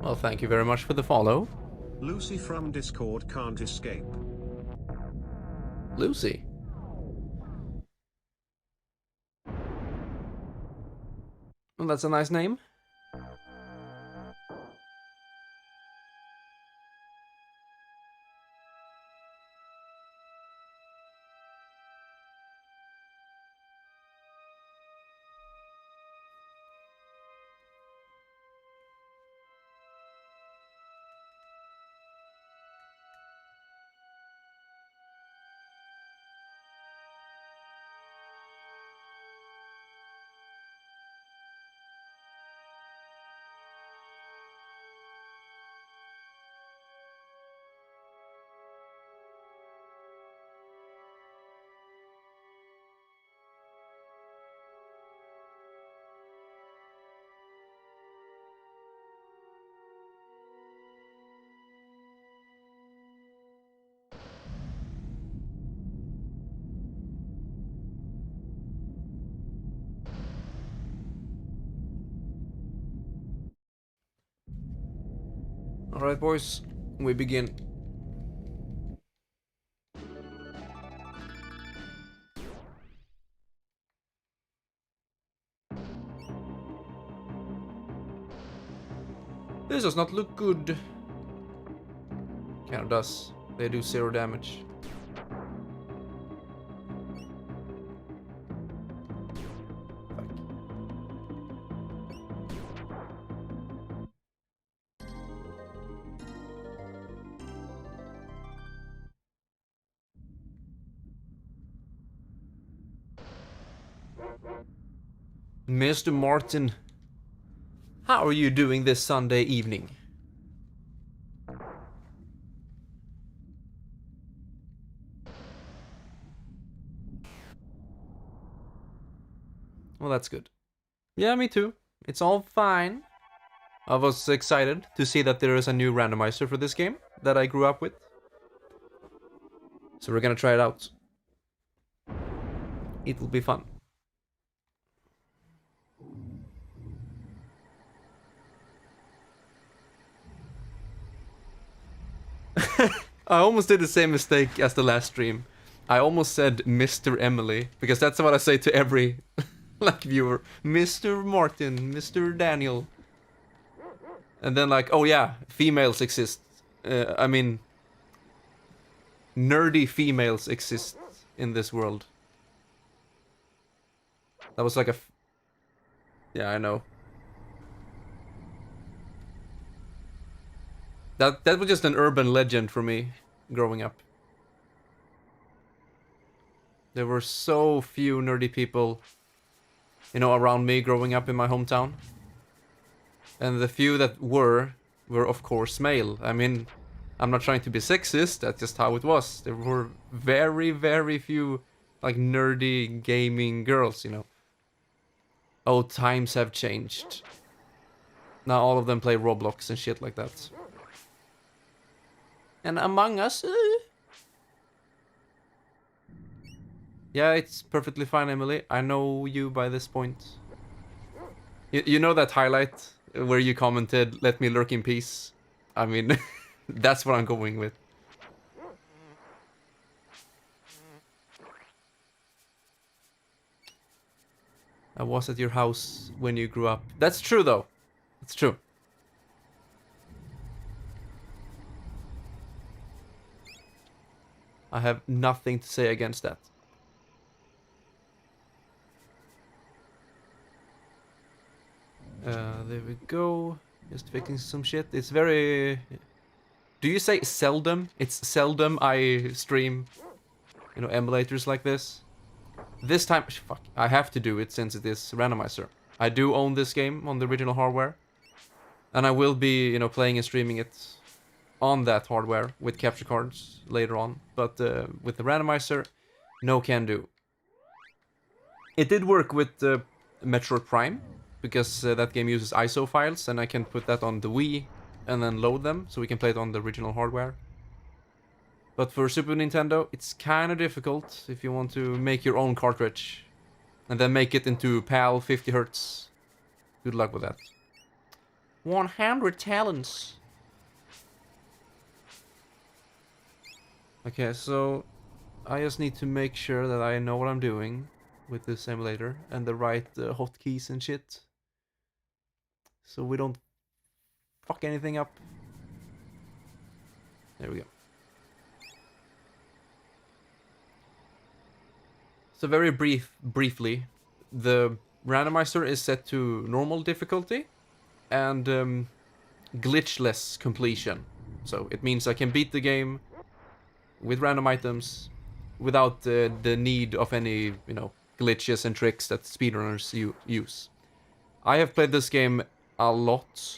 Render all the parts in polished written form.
Well, thank you very much for the follow. Lucy from Discord can't escape. Lucy. Well, that's a nice name. Alright, boys, we begin. This does not look good. Kinda does. They do 0 damage. Fuck. Mr. Martin, how are you doing this Sunday evening? Well, that's good. Yeah, me too. It's all fine. I was excited to see that there is a new randomizer for this game that I grew up with. So we're gonna try it out. It will be fun. I almost did the same mistake as the last stream. I almost said Mr. Emily, because that's what I say to every like viewer. Mr. Martin, Mr. Daniel. And then like, oh yeah, females exist. I mean, nerdy females exist in this world. That was like a... Yeah, I know. That was just an urban legend for me growing up. There were so few nerdy people, you know, around me growing up in my hometown. And the few that were of course male. I mean, I'm not trying to be sexist, that's just how it was. There were very, very few like nerdy gaming girls, you know. Oh, times have changed. Now all of them play Roblox and shit like that. And Among Us? Yeah, it's perfectly fine, Emily. I know you by this point. You know that highlight where you commented, "Let me lurk in peace"? I mean, that's what I'm going with. I was at your house when you grew up. That's true, though. It's true. I have nothing to say against that. There we go. Just fixing some shit. It's very... Do you say seldom? It's seldom I stream, you know, emulators like this. This time... Fuck. I have to do it since it is Randomizer. I do own this game on the original hardware. And I will be, you know, playing and streaming it on that hardware with capture cards later on. But with the Randomizer, no can do. It did work with Metroid Prime, because that game uses ISO files, and I can put that on the Wii and then load them, so we can play it on the original hardware. But for Super Nintendo, it's kind of difficult if you want to make your own cartridge and then make it into PAL 50 Hz. Good luck with that. 100 talents. Okay, so I just need to make sure that I know what I'm doing with this emulator and the right hotkeys and shit. So we don't fuck anything up. There we go. So very briefly, the randomizer is set to normal difficulty and glitchless completion. So it means I can beat the game with random items without the need of any, glitches and tricks that speedrunners use. I have played this game a lot.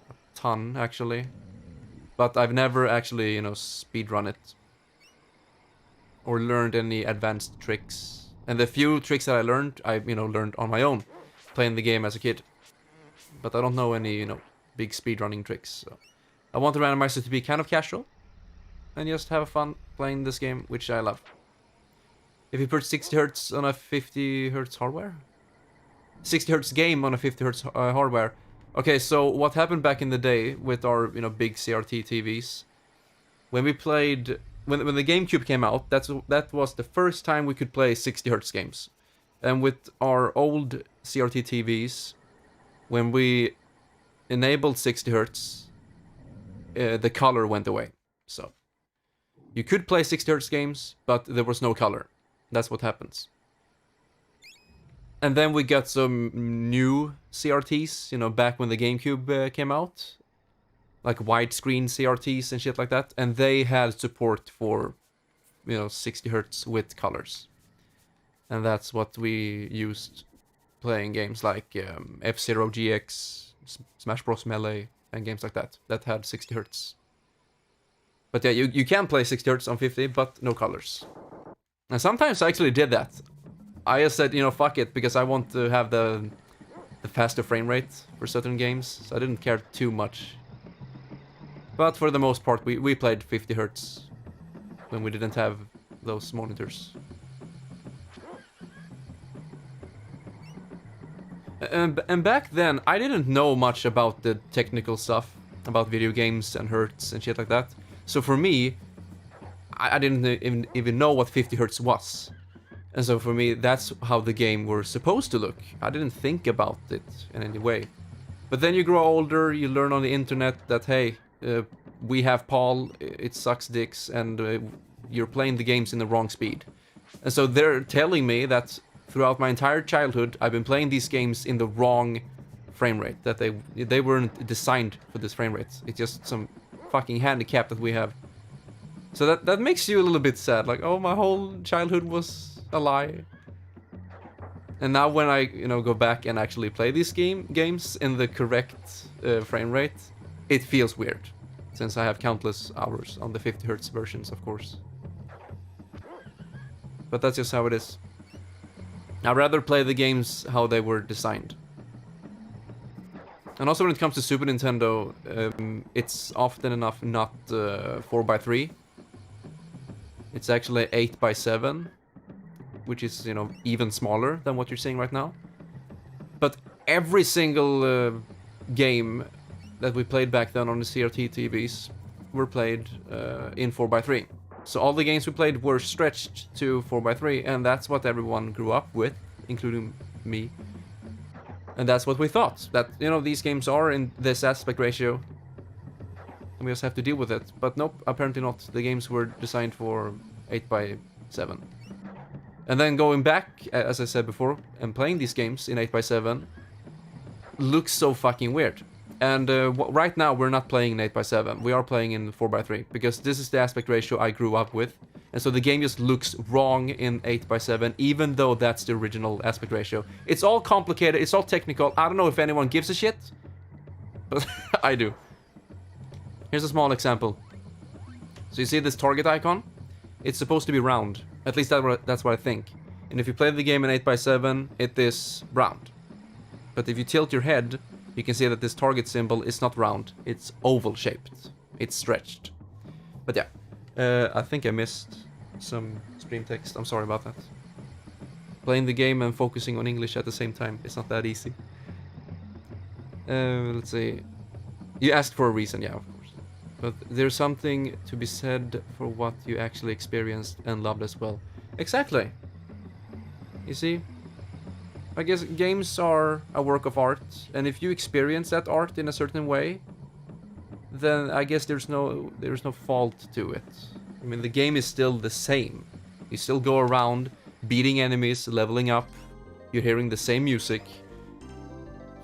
A ton, actually. But I've never actually, speedrun it. Or learned any advanced tricks. And the few tricks that I learned, I, learned on my own. Playing the game as a kid. But I don't know any, big speedrunning tricks. So I want the randomizer to be kind of casual. And just have fun playing this game, which I love. If you put 60 Hz on a 50 Hz hardware? 60 Hz game on a 50 Hz hardware. Okay, so what happened back in the day with our, big CRT TVs? When we played... When the GameCube came out, that was the first time we could play 60 Hz games. And with our old CRT TVs, when we enabled 60 Hz, the color went away. So you could play 60 Hz games, but there was no color. That's what happens. And then we got some new CRTs, back when the GameCube came out. Like widescreen CRTs and shit like that. And they had support for, 60 Hz with colors. And that's what we used playing games like F-Zero GX, Smash Bros. Melee, and games like that. That had 60 Hz. But yeah, you can play 60 Hz on 50, but no colors. And sometimes I actually did that. I just said, fuck it, because I want to have the faster frame rate for certain games. So I didn't care too much. But for the most part, we played 50 Hz when we didn't have those monitors. And back then, I didn't know much about the technical stuff, about video games and Hertz and shit like that. So for me, I didn't even know what 50 Hz was. And so for me, that's how the game were supposed to look. I didn't think about it in any way. But then you grow older, you learn on the internet that, hey, we have PAL, it sucks dicks, and you're playing the games in the wrong speed. And so they're telling me that throughout my entire childhood, I've been playing these games in the wrong frame rate. That they weren't designed for this frame rate. It's just some fucking handicap that we have. So that makes you a little bit sad. Like, oh, my whole childhood was a lie. And now when I, go back and actually play these games in the correct frame rate, it feels weird. Since I have countless hours on the 50 Hz versions, of course. But that's just how it is. I'd rather play the games how they were designed. And also when it comes to Super Nintendo, it's often enough not 4x3. It's actually 8x7, which is, even smaller than what you're seeing right now. But every single game that we played back then on the CRT TVs were played in 4x3. So all the games we played were stretched to 4x3, and that's what everyone grew up with, including me. And that's what we thought, that, these games are in this aspect ratio, and we just have to deal with it. But nope, apparently not. The games were designed for 8x7. And then going back, as I said before, and playing these games in 8x7 looks so fucking weird. And right now we're not playing in 8x7, we are playing in 4x3, because this is the aspect ratio I grew up with. And so the game just looks wrong in 8x7, even though that's the original aspect ratio. It's all complicated, it's all technical. I don't know if anyone gives a shit, but I do. Here's a small example. So you see this target icon? It's supposed to be round. At least that's what I think. And if you play the game in 8x7, it is round. But if you tilt your head, you can see that this target symbol is not round. It's oval shaped. It's stretched. But yeah, I think I missed some stream text. I'm sorry about that. Playing the game and focusing on English at the same time, it's not that easy. Let's see. You asked for a reason, yeah, of course. But there's something to be said for what you actually experienced and loved as well. Exactly. You see? I guess games are a work of art, and if you experience that art in a certain way, then I guess there's no fault to it. I mean, the game is still the same. You still go around beating enemies, leveling up. You're hearing the same music.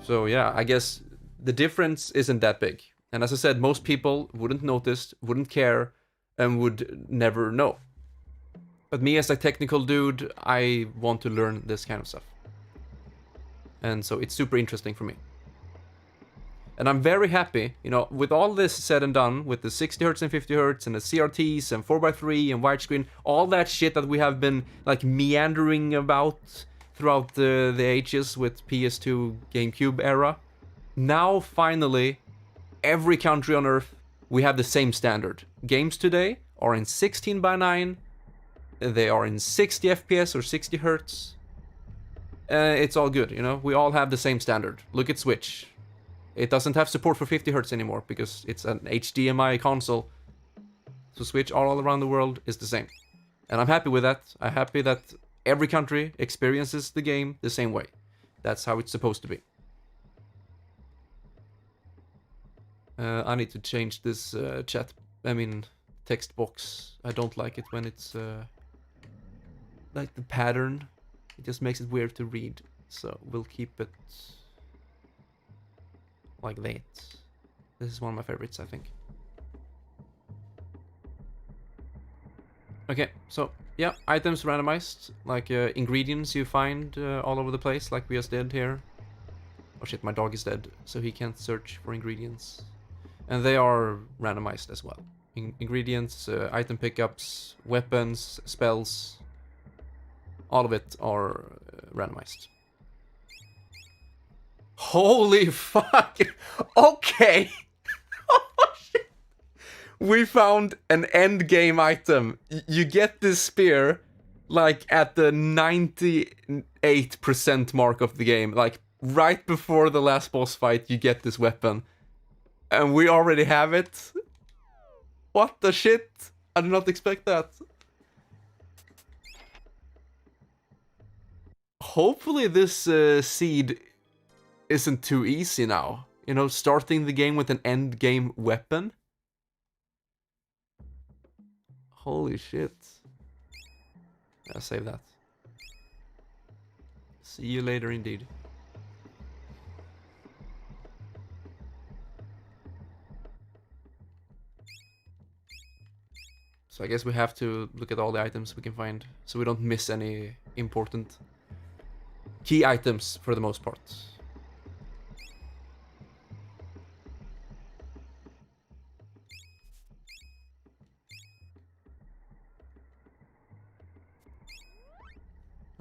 So yeah, I guess the difference isn't that big. And as I said, most people wouldn't notice, wouldn't care, and would never know. But me as a technical dude, I want to learn this kind of stuff. And so it's super interesting for me. And I'm very happy, you know, with all this said and done, with the 60Hz and 50Hz and the CRTs and 4x3 and widescreen, all that shit that we have been like meandering about throughout the ages with PS2 GameCube era. Now finally, every country on Earth, we have the same standard. Games today are in 16:9, they are in 60 FPS or 60 Hz. It's all good, you know, we all have the same standard. Look at Switch. It doesn't have support for 50 Hz anymore because it's an HDMI console. So Switch all around the world is the same. And I'm happy with that. I'm happy that every country experiences the game the same way. That's how it's supposed to be. I need to change this text box. I don't like it when it's like the pattern. It just makes it weird to read. So we'll keep it like that. This is one of my favorites, I think. Okay, so yeah, items randomized, like ingredients you find all over the place, like we just did here. Oh shit, my dog is dead, so he can't search for ingredients. And they are randomized as well. Ingredients, item pickups, weapons, spells, all of it are randomized. Holy fuck! Okay! Oh, shit. We found an end game item. You get this spear like at the 98% mark of the game. Like right before the last boss fight, you get this weapon. And we already have it? What the shit? I did not expect that. Hopefully this seed isn't too easy now. You know, starting the game with an end game weapon. Holy shit. I'll save that. See you later indeed. So I guess we have to look at all the items we can find so we don't miss any important key items for the most part.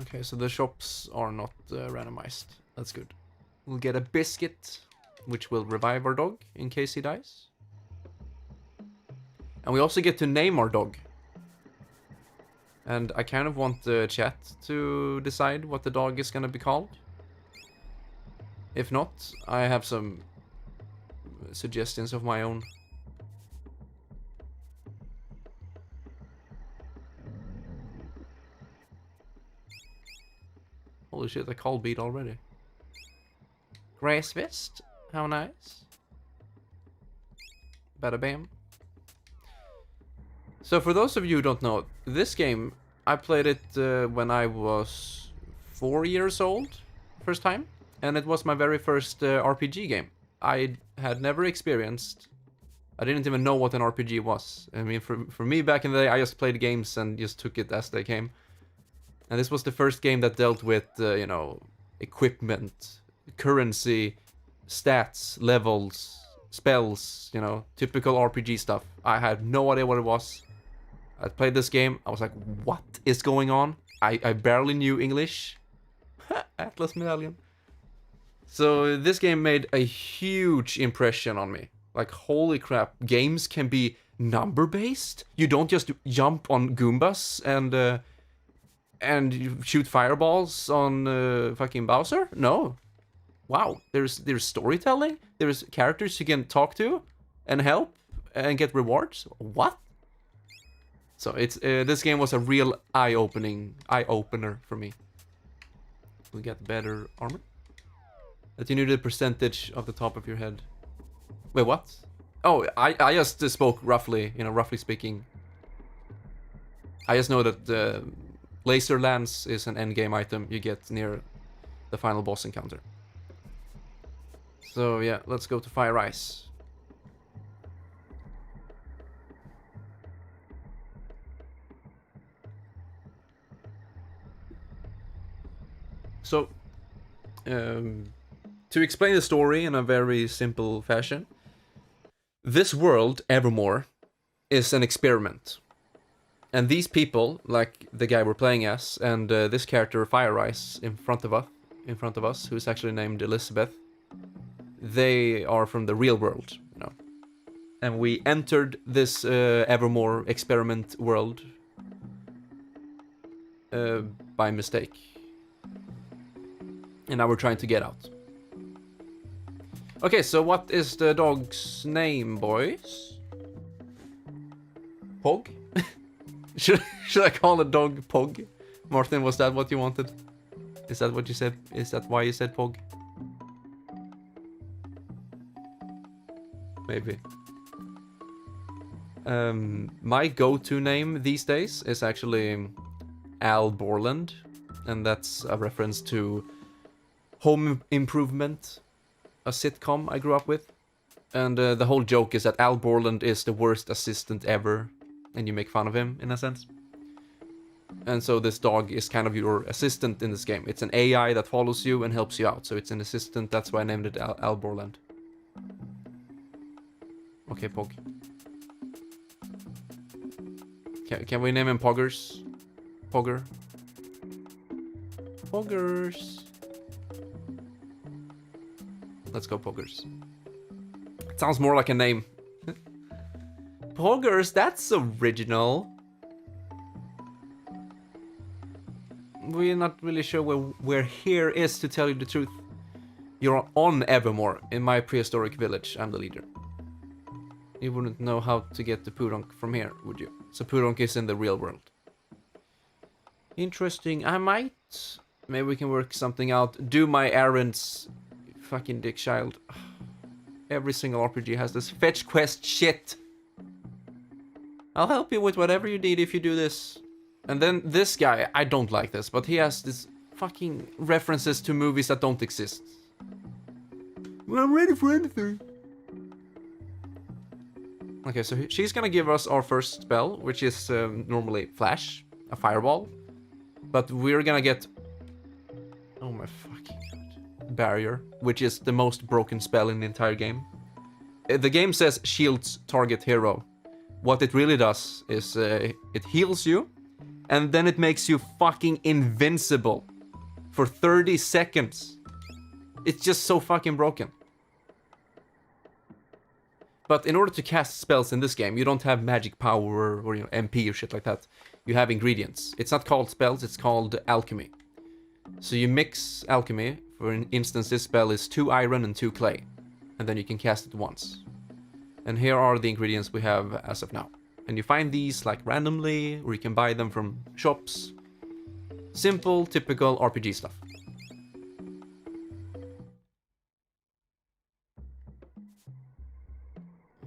Okay, so the shops are not randomized. That's good. We'll get a biscuit, which will revive our dog in case he dies. And we also get to name our dog. And I kind of want the chat to decide what the dog is gonna be called. If not, I have some suggestions of my own. Holy shit, a call beat already. Grace Vest, how nice. Bada bam. So for those of you who don't know, this game, I played it when I was 4 years old, first time. And it was my very first RPG game. I had never experienced, I didn't even know what an RPG was. I mean, for me back in the day, I just played games and just took it as they came. And this was the first game that dealt with, you know, equipment, currency, stats, levels, spells, you know, typical RPG stuff. I had no idea what it was. I played this game, I was like, what is going on? I barely knew English. Atlas Medallion. So this game made a huge impression on me. Like, holy crap, games can be number-based? You don't just jump on Goombas and you shoot fireballs on fucking Bowser? No. wow, there's storytelling, there's characters you can talk to and help and get rewards. What? So it's this game was a real eye opener for me. We get better armor. That you knew the percentage of the top of your head. Wait, what? Oh, I just spoke roughly, roughly speaking. I just know that laser lance is an end game item you get near the final boss encounter. So yeah, let's go to Fire Ice. So, to explain the story in a very simple fashion, this world, Evermore, is an experiment. And these people, like the guy we're playing as, and this character Fire Ice in front of us, who's actually named Elizabeth, they are from the real world, And we entered this Evermore experiment world by mistake. And now we're trying to get out. Okay, so what is the dog's name, boys? Pog? should I call the dog Pog? Martin, was that what you wanted? Is that what you said? Is that why you said Pog? Maybe. My go-to name these days is actually Al Borland, and that's a reference to Home Improvement, a sitcom I grew up with. And the whole joke is that Al Borland is the worst assistant ever, and you make fun of him, in a sense. And so this dog is kind of your assistant in this game. It's an AI that follows you and helps you out, so it's an assistant, that's why I named it Al Borland. Okay, Pog. Can we name him Poggers? Pogger? Poggers. Let's go Poggers. It sounds more like a name. Poggers, that's original. We're not really sure where here is, to tell you the truth. You're on Evermore, in my prehistoric village. I'm the leader. You wouldn't know how to get to Pudonk from here, would you? So Pudonk is in the real world. Interesting. I might... Maybe we can work something out. Do my errands. Fucking dick child. Every single RPG has this fetch quest shit. I'll help you with whatever you need if you do this. And then this guy, I don't like this, but he has this fucking references to movies that don't exist. Well, I'm ready for anything. Okay, so she's gonna give us our first spell, which is normally Flash, a fireball. But we're gonna get... Oh my fucking god. Barrier, which is the most broken spell in the entire game. The game says shields target hero. What it really does is it heals you, and then it makes you fucking invincible for 30 seconds. It's just so fucking broken. But in order to cast spells in this game, you don't have magic power or MP or shit like that. You have ingredients. It's not called spells, it's called alchemy. So you mix alchemy. For instance, this spell is 2 iron and 2 clay. And then you can cast it once. And here are the ingredients we have as of now. And you find these like randomly, or you can buy them from shops. Simple, typical RPG stuff.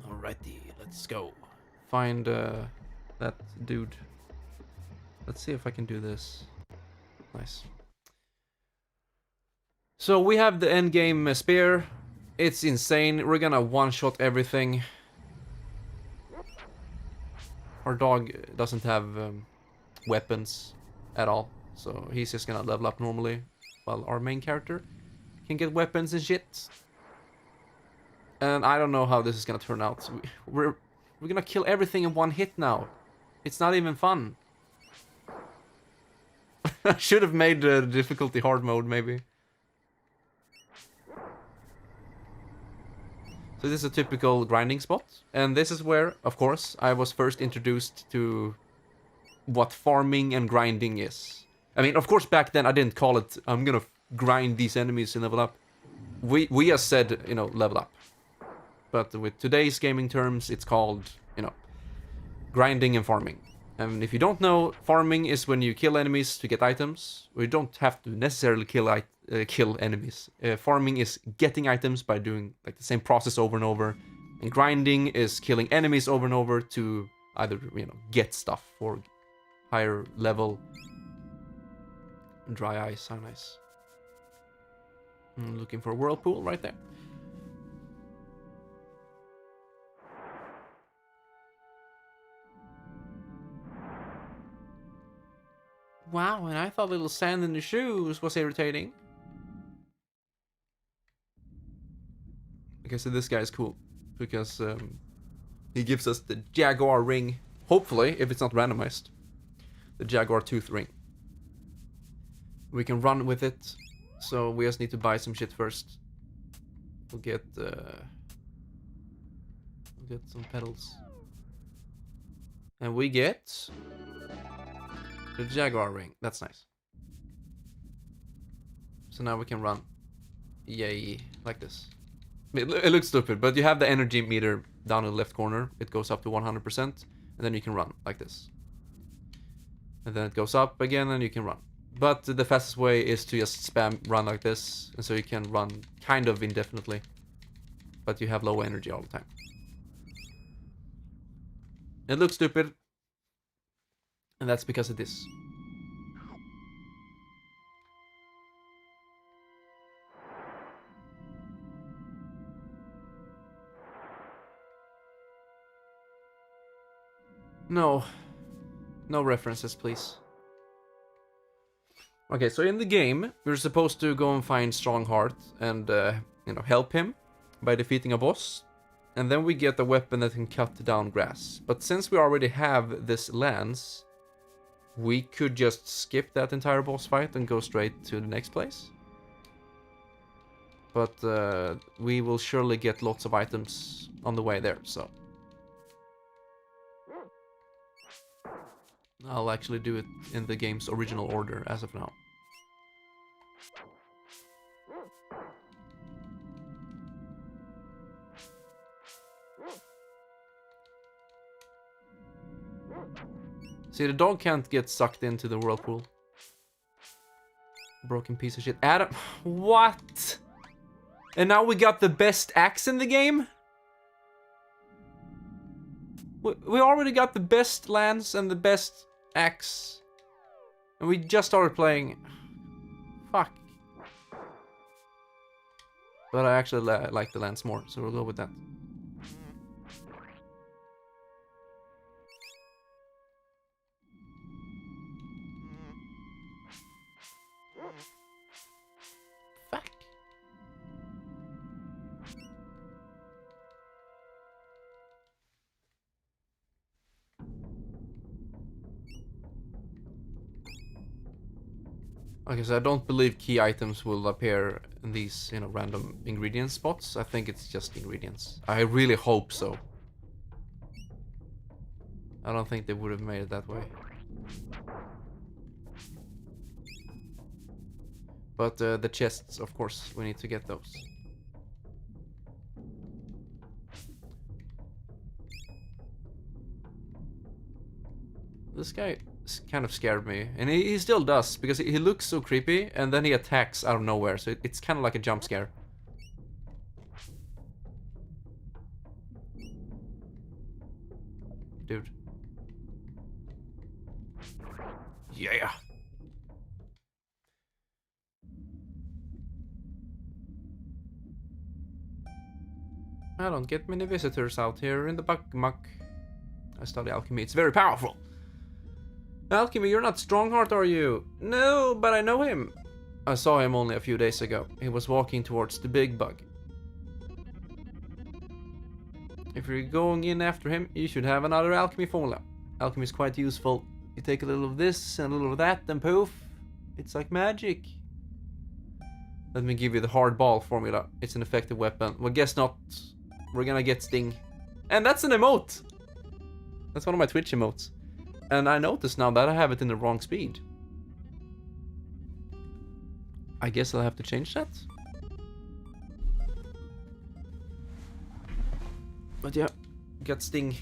Alrighty, let's go. Find that dude. Let's see if I can do this. Nice. So we have the endgame spear. It's insane. We're gonna one-shot everything. Our dog doesn't have weapons at all, so he's just gonna level up normally, while our main character can get weapons and shit. And I don't know how this is gonna turn out. We're gonna kill everything in one hit now. It's not even fun. I should have made the difficulty hard mode, maybe. So this is a typical grinding spot. And this is where, of course, I was first introduced to what farming and grinding is. I mean, of course, back then I didn't call it, I'm gonna grind these enemies and level up. we just said, you know, level up. But with today's gaming terms, it's called, you know, grinding and farming. And if you don't know, farming is when you kill enemies to get items. We don't have to necessarily kill enemies. Farming is getting items by doing like the same process over and over. And grinding is killing enemies over and over to either, you know, get stuff or higher level. Dry ice, how nice. I'm looking for a whirlpool right there. Wow, and I thought a little sand in the shoes was irritating. Okay, so this guy is cool. Because he gives us the Jaguar ring. Hopefully, if it's not randomized. The Jaguar tooth ring. We can run with it. So we just need to buy some shit first. We'll get some pedals. And we get the Jaguar ring. That's nice. So now we can run. Yay. Like this. It looks stupid, but you have the energy meter down in the left corner. It goes up to 100%. And then you can run like this. And then it goes up again and you can run. But the fastest way is to just spam run like this. And so you can run kind of indefinitely. But you have low energy all the time. It looks stupid. And that's because of this. No. No references, please. Okay, so in the game, we're supposed to go and find Strongheart and, you know, help him by defeating a boss. And then we get a weapon that can cut down grass. But since we already have this lance, we could just skip that entire boss fight and go straight to the next place. But we will surely get lots of items on the way there, so. I'll actually do it in the game's original order as of now. See, the dog can't get sucked into the whirlpool. Broken piece of shit. Adam, what? And now we got the best axe in the game? We already got the best lance and the best axe. And we just started playing. Fuck. But I actually like the lance more, so we'll go with that. Fuck. Okay, so I don't believe key items will appear in these, you know, random ingredient spots. I think it's just ingredients. I really hope so. I don't think they would have made it that way. But the chests, of course, we need to get those. This guy kind of scared me, and he still does, because he looks so creepy, and then he attacks out of nowhere, so it's kind of like a jump scare. Dude. Yeah. I don't get many visitors out here in the muck. I study alchemy, it's very powerful. Alchemy, you're not Strongheart, are you? No, but I know him. I saw him only a few days ago. He was walking towards the big bug. If you're going in after him, you should have another alchemy formula. Alchemy is quite useful. You take a little of this and a little of that, and poof, it's like magic. Let me give you the hard ball formula. It's an effective weapon. Well, guess not. We're gonna get Sting. And that's an emote! That's one of my Twitch emotes. And I notice now that I have it in the wrong speed. I guess I'll have to change that. But yeah, got Sting.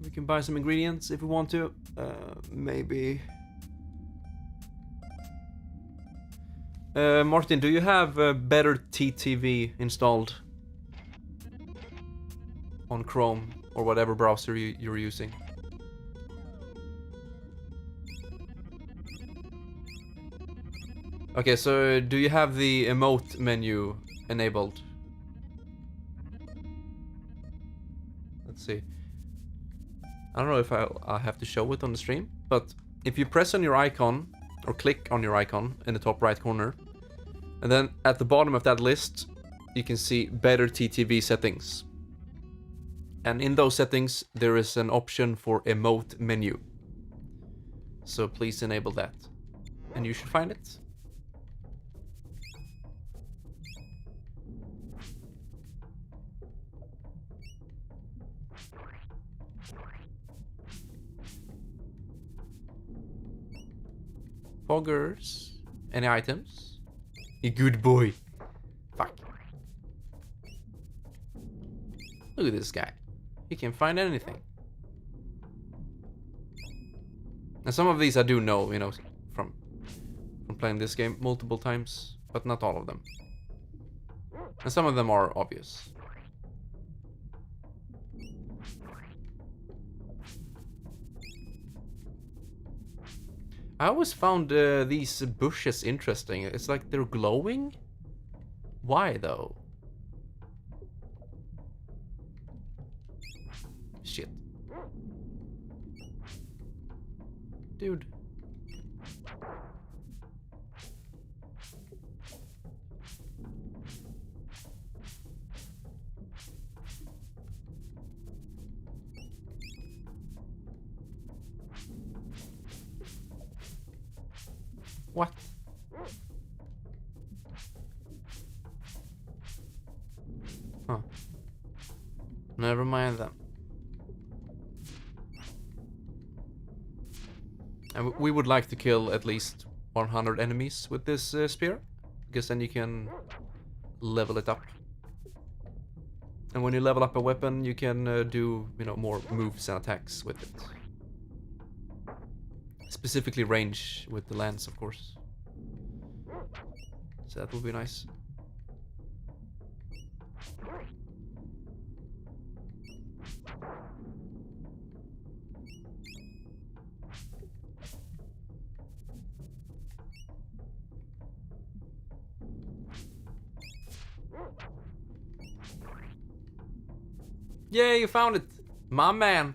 We can buy some ingredients if we want to. Maybe. Martin, do you have better TTV installed on Chrome or whatever browser you're using? Okay, so do you have the emote menu enabled? Let's see. I don't know if I'll have to show it on the stream, but if you press on your icon, or click on your icon in the top right corner, and then at the bottom of that list, you can see better TTV settings. And in those settings, there is an option for emote menu. So please enable that. And you should find it. Poggers. Any items? You good boy. Fuck. Look at this guy. He can find anything. And some of these I do know, you know, from playing this game multiple times, but not all of them. And some of them are obvious. I always found these bushes interesting. It's like they're glowing. Why though? Shit. Dude. What? Huh. Never mind then. And we would like to kill at least 100 enemies with this spear, because then you can level it up. And when you level up a weapon, you can do, you know, more moves and attacks with it. Specifically range with the lance, of course. So that would be nice. Yeah, you found it, my man.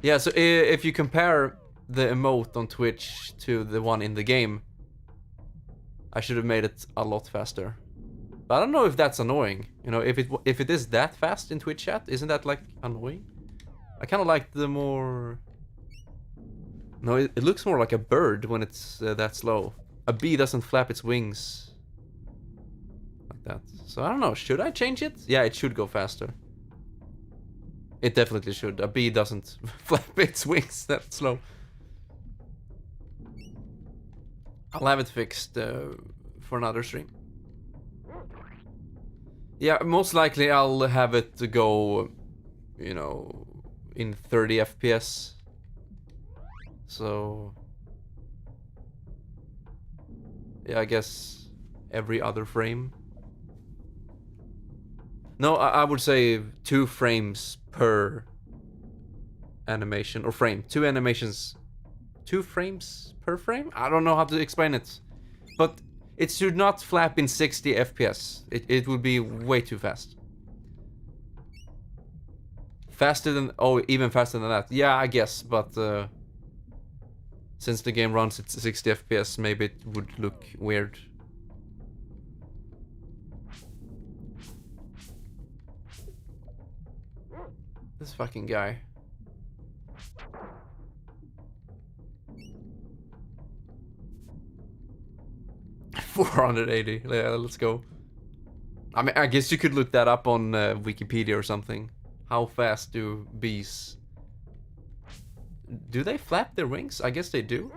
Yeah, so if you compare the emote on Twitch to the one in the game, I should have made it a lot faster. But I don't know if that's annoying. You know, if it is that fast in Twitch chat, isn't that like annoying? I kind of like the more. No, it looks more like a bird when it's that slow. A bee doesn't flap its wings like that. So I don't know. Should I change it? Yeah, it should go faster. It definitely should. A bee doesn't flap its wings that slow. I'll have it fixed for another stream. Yeah, most likely I'll have it to go, you know, in 30 FPS. So yeah, I guess every other frame. No, I would say 2 frames per animation, or frame. 2 animations. 2 frames per frame? I don't know how to explain it. But it should not flap in 60 FPS. It would be way too fast. Faster than... Oh, even faster than that. Yeah, I guess, but... since the game runs at 60 FPS, maybe it would look weird. This fucking guy. 480. Yeah, let's go. I mean, I guess you could look that up on Wikipedia or something. How fast do bees... Do they flap their wings? I guess they do.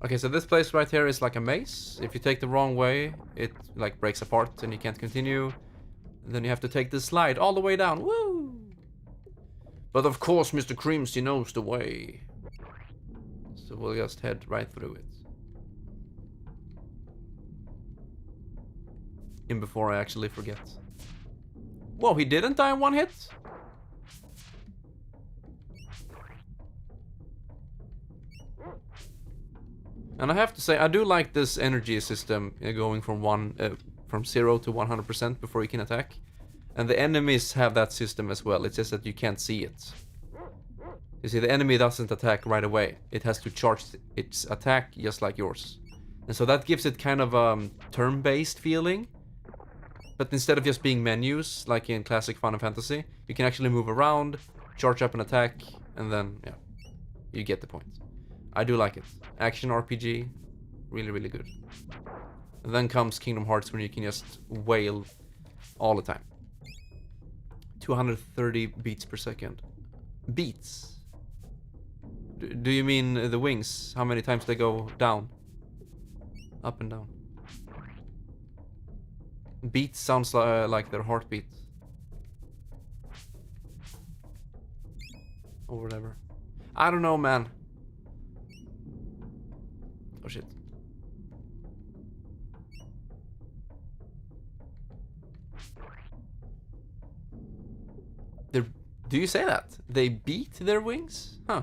Okay, so this place right here is like a maze. If you take the wrong way, it like breaks apart and you can't continue. And then you have to take this slide all the way down. Woo! But of course, Mr. Creamsy knows the way. So we'll just head right through it. In before I actually forget. Whoa, he didn't die in one hit? And I have to say, I do like this energy system going from 0 to 100% before you can attack. And the enemies have that system as well, it's just that you can't see it. You see, the enemy doesn't attack right away. It has to charge its attack just like yours. And so that gives it kind of a turn-based feeling. But instead of just being menus, like in classic Final Fantasy, you can actually move around, charge up an attack, and then, yeah, you get the point. I do like it. Action RPG, really, really good. And then comes Kingdom Hearts, when you can just wail all the time. 230 beats per second. Beats? Do you mean the wings? How many times they go down? Up and down. Beats sounds like their heartbeat. Or whatever. I don't know, man. Oh shit. Do you say that? They beat their wings? Huh.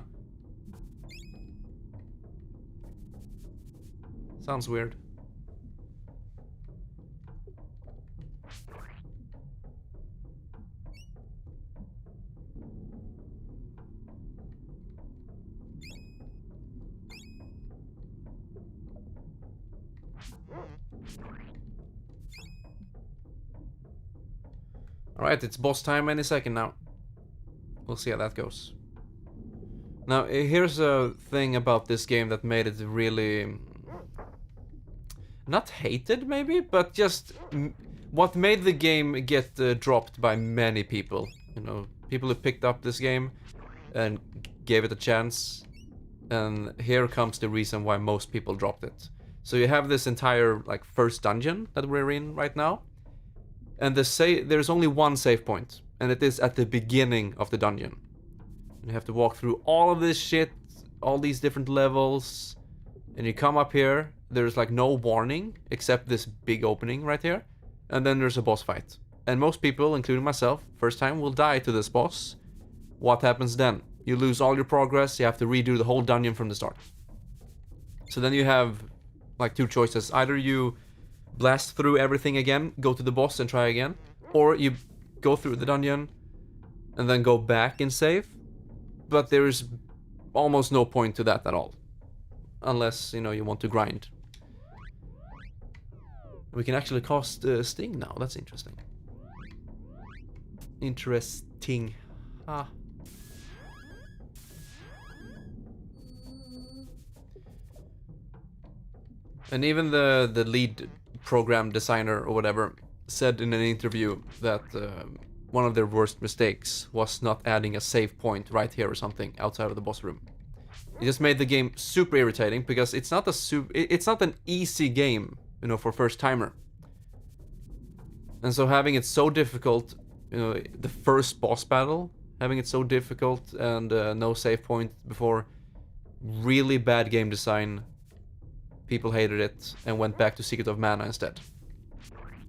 Sounds weird. Alright, it's boss time any second now. We'll see how that goes. Now, here's a thing about this game that made it really... not hated, maybe, but just... what made the game get dropped by many people. You know, people who picked up this game and gave it a chance. And here comes the reason why most people dropped it. So you have this entire, like, first dungeon that we're in right now. And there's only one save point. And it is at the beginning of the dungeon. You have to walk through all of this shit, all these different levels, and you come up here, there's like no warning, except this big opening right here, and then there's a boss fight. And most people, including myself, first time will die to this boss. What happens then? You lose all your progress, you have to redo the whole dungeon from the start. So then you have like two choices. Either you blast through everything again, go to the boss and try again, or you go through the dungeon and then go back and save. But there's almost no point to that at all. Unless, you know, you want to grind. We can actually cast Sting now, that's interesting. Interesting. Ah. And even the lead program designer or whatever said in an interview that one of their worst mistakes was not adding a save point right here or something outside of the boss room. It just made the game super irritating because it's not an easy game, you know, for first timer. And so having it so difficult, you know, the first boss battle, having it so difficult and no save point before, really bad game design. People hated it and went back to Secret of Mana instead.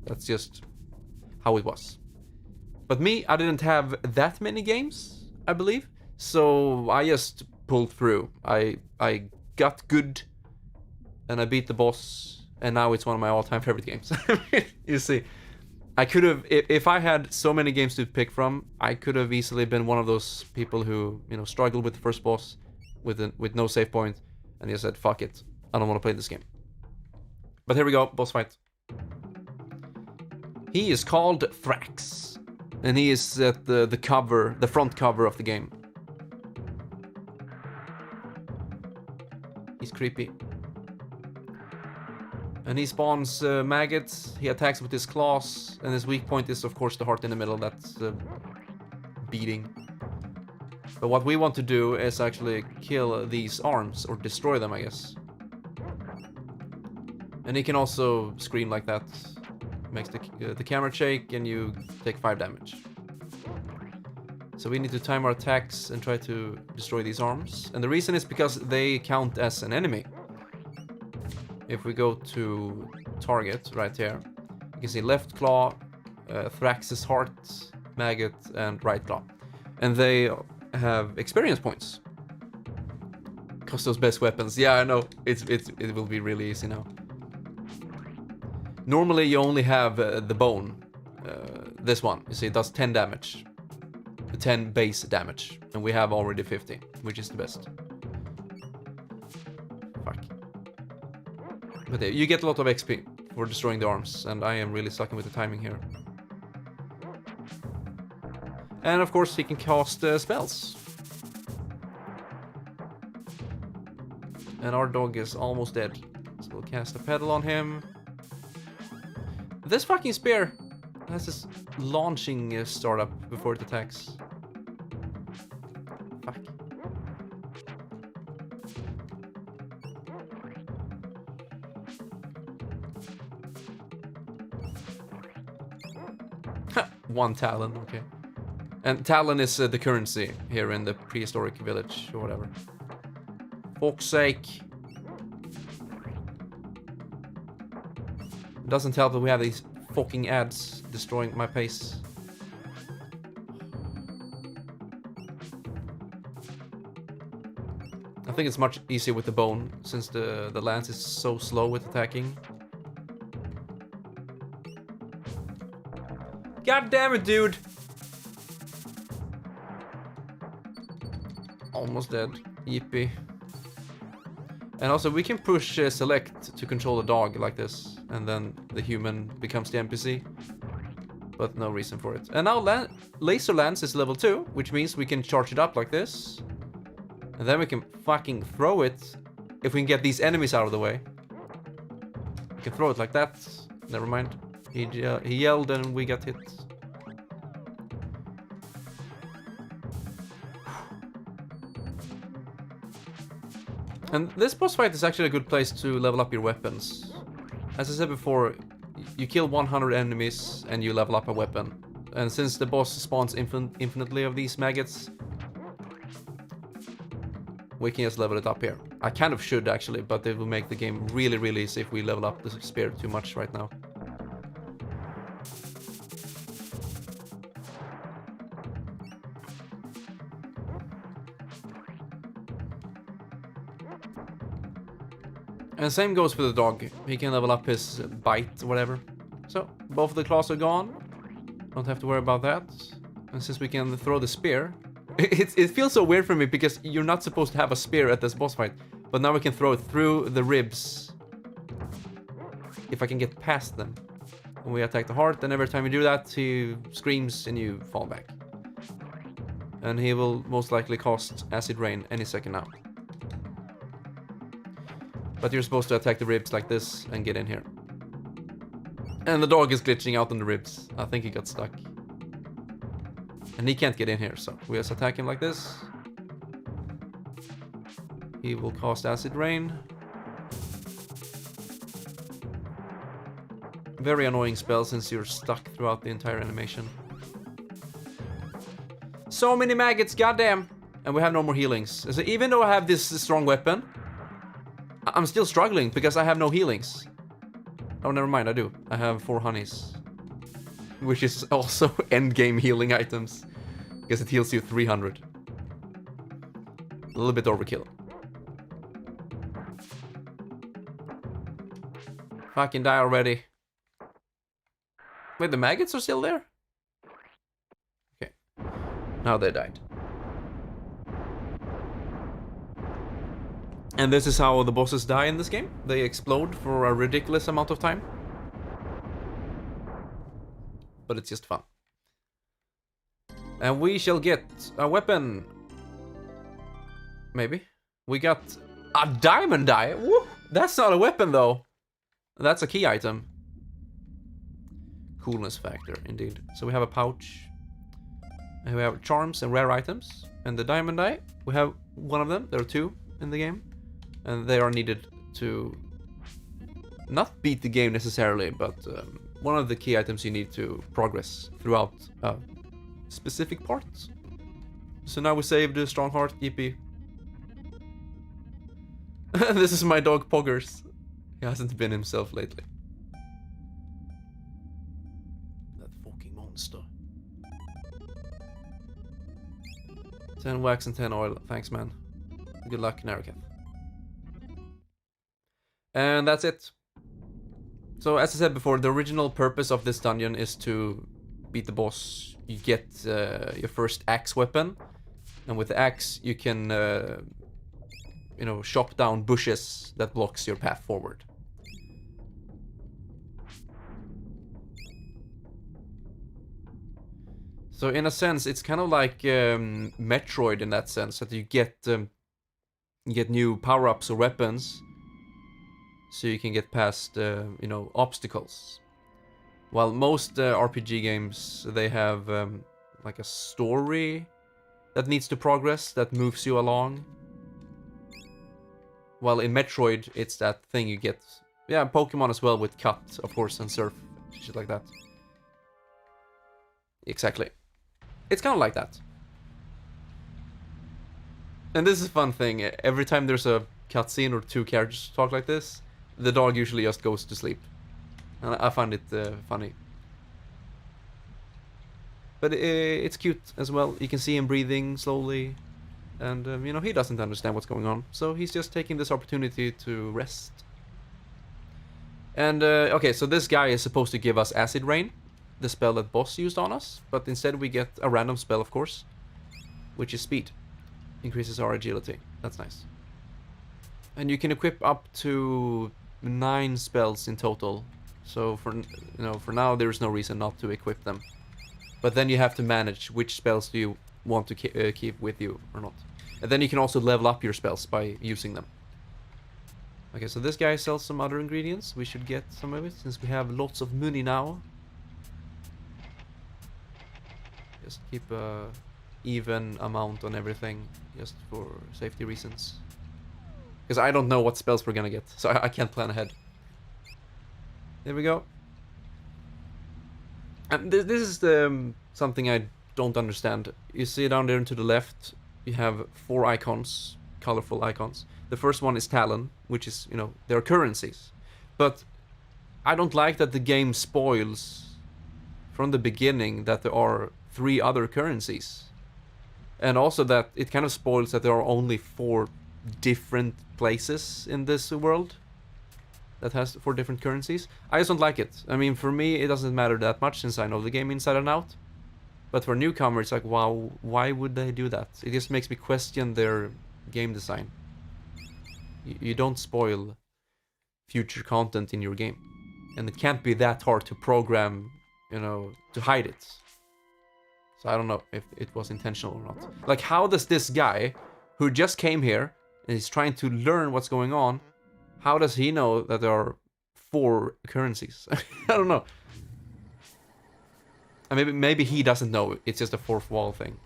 That's just how it was. But me, I didn't have that many games, I believe. So I just pulled through. I got good and I beat the boss, and now it's one of my all-time favorite games. You see, I could have, if I had so many games to pick from, I could have easily been one of those people who, you know, struggled with the first boss with no save point and just said, fuck it, I don't want to play this game. But here we go, boss fight. He is called Thrax, and he is at the front cover of the game. He's creepy. And he spawns maggots, he attacks with his claws, and his weak point is of course the heart in the middle, that's beating. But what we want to do is actually kill these arms, or destroy them, I guess. And he can also scream like that. Makes the camera shake and you take 5 damage. So we need to time our attacks and try to destroy these arms. And the reason is because they count as an enemy. If we go to target right here, you can see left claw, Thrax's heart, maggot, and right claw. And they have experience points. Cost those best weapons. Yeah, I know. It will be really easy now. Normally you only have the bone. This one, you see, it does 10 damage. 10 base damage. And we have already 50, which is the best. Fuck. But you get a lot of XP for destroying the arms, and I am really sucking with the timing here. And of course he can cast spells. And our dog is almost dead. So we'll cast a pedal on him. This fucking spear has this launching startup before it attacks. Fuck. One talon, okay. And talon is the currency here in the prehistoric village or whatever. Fuck's sake. Doesn't help that we have these fucking ads destroying my pace. I think it's much easier with the bone, since the lance is so slow with attacking. God damn it, dude! Almost dead. Yippee. And also we can push select to control the dog like this, and then the human becomes the NPC. But no reason for it. And now laser lance is level 2, which means we can charge it up like this. And then we can fucking throw it if we can get these enemies out of the way. We can throw it like that. Never mind. He yelled and we got hit. And this boss fight is actually a good place to level up your weapons. As I said before, you kill 100 enemies and you level up a weapon. And since the boss spawns infinitely of these maggots, we can just level it up here. I kind of should actually, but it will make the game really, really easy if we level up the spear too much right now. And same goes for the dog. He can level up his bite or whatever. So, both of the claws are gone. Don't have to worry about that. And since we can throw the spear... It feels so weird for me because you're not supposed to have a spear at this boss fight. But now we can throw it through the ribs. If I can get past them. When we attack the heart, and every time you do that, he screams and you fall back. And he will most likely cast Acid Rain any second now. But you're supposed to attack the ribs like this and get in here. And the dog is glitching out on the ribs. I think he got stuck. And he can't get in here, so we just attack him like this. He will cast Acid Rain. Very annoying spell since you're stuck throughout the entire animation. So many maggots, goddamn! And we have no more healings. So even though I have this strong weapon, I'm still struggling because I have no healings. Oh, never mind, I do. I have 4 honeys. Which is also endgame healing items. Because it heals you 300. A little bit overkill. Fucking die already. Wait, the maggots are still there? Okay. Now they died. And this is how the bosses die in this game. They explode for a ridiculous amount of time. But it's just fun. And we shall get a weapon. Maybe. We got a diamond die. Woo! That's not a weapon though. That's a key item. Coolness factor, indeed. So we have a pouch. And we have charms and rare items. And the diamond die, we have one of them. There are 2 in the game. And they are needed to not beat the game necessarily, but one of the key items you need to progress throughout specific parts. So now we saved the Strongheart, yippee. This is my dog Poggers. He hasn't been himself lately. That fucking monster. 10 wax and 10 oil. Thanks, man. Good luck, Narokath. And that's it. So, as I said before, the original purpose of this dungeon is to beat the boss. You get your first axe weapon. And with the axe, you can, you know, chop down bushes that blocks your path forward. So in a sense, it's kind of like Metroid in that sense, that you get new power-ups or weapons, so you can get past you know, obstacles. While most RPG games, they have like a story that needs to progress, that moves you along. While in Metroid, it's that thing you get, yeah, Pokemon as well with Cut, of course, and Surf, shit like that. Exactly. It's kind of like that. And this is a fun thing. Every time there's a cutscene or two characters talk like this, the dog usually just goes to sleep. And I find it funny. But it's cute as well. You can see him breathing slowly. And, you know, he doesn't understand what's going on. So he's just taking this opportunity to rest. And, okay, so this guy is supposed to give us Acid Rain, the spell that boss used on us, but instead we get a random spell, of course, which is speed. Increases our agility. That's nice. And you can equip up to 9 spells in total. So for, you know, for now there's no reason not to equip them. But then you have to manage which spells do you want to keep with you or not. And then you can also level up your spells by using them. Okay, so this guy sells some other ingredients. We should get some of it since we have lots of money now. Just keep a even amount on everything, just for safety reasons. Because I don't know what spells we're gonna get, so I can't plan ahead. There we go. And this is something I don't understand. You see down there to the left, you have 4 icons, colorful icons. The first one is Talon, which is, you know, their currencies. But I don't like that the game spoils from the beginning that there are 3 other currencies. And also that it kind of spoils that there are only 4 different places in this world that has 4 different currencies. I just don't like it. I mean, for me, it doesn't matter that much since I know the game inside and out. But for newcomers, it's like, wow, why would they do that? It just makes me question their game design. You don't spoil future content in your game. And it can't be that hard to program, you know, to hide it. So I don't know if it was intentional or not. Like, how does this guy, who just came here, and is trying to learn what's going on, how does he know that there are 4 currencies? I don't know. And maybe he doesn't know, it's just a fourth wall thing.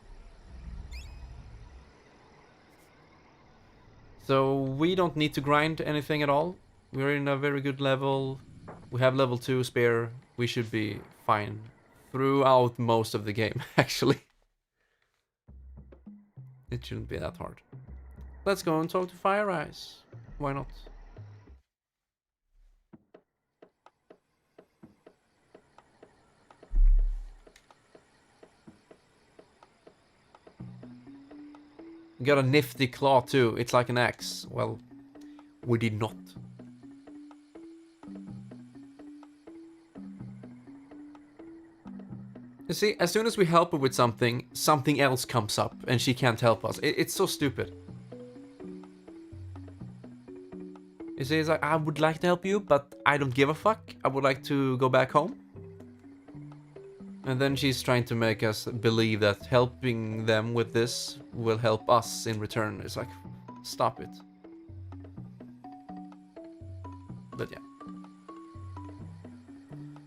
So we don't need to grind anything at all. We're in a very good level. We have level 2 spare. We should be fine throughout most of the game, actually. It shouldn't be that hard. Let's go and talk to Fire Eyes. Why not? Got a nifty claw too. It's like an axe. Well, we did not. You see, as soon as we help her with something, something else comes up and she can't help us. It's so stupid. You see, it's like, I would like to help you, but I don't give a fuck. I would like to go back home. And then she's trying to make us believe that helping them with this will help us in return. It's like, stop it. But yeah.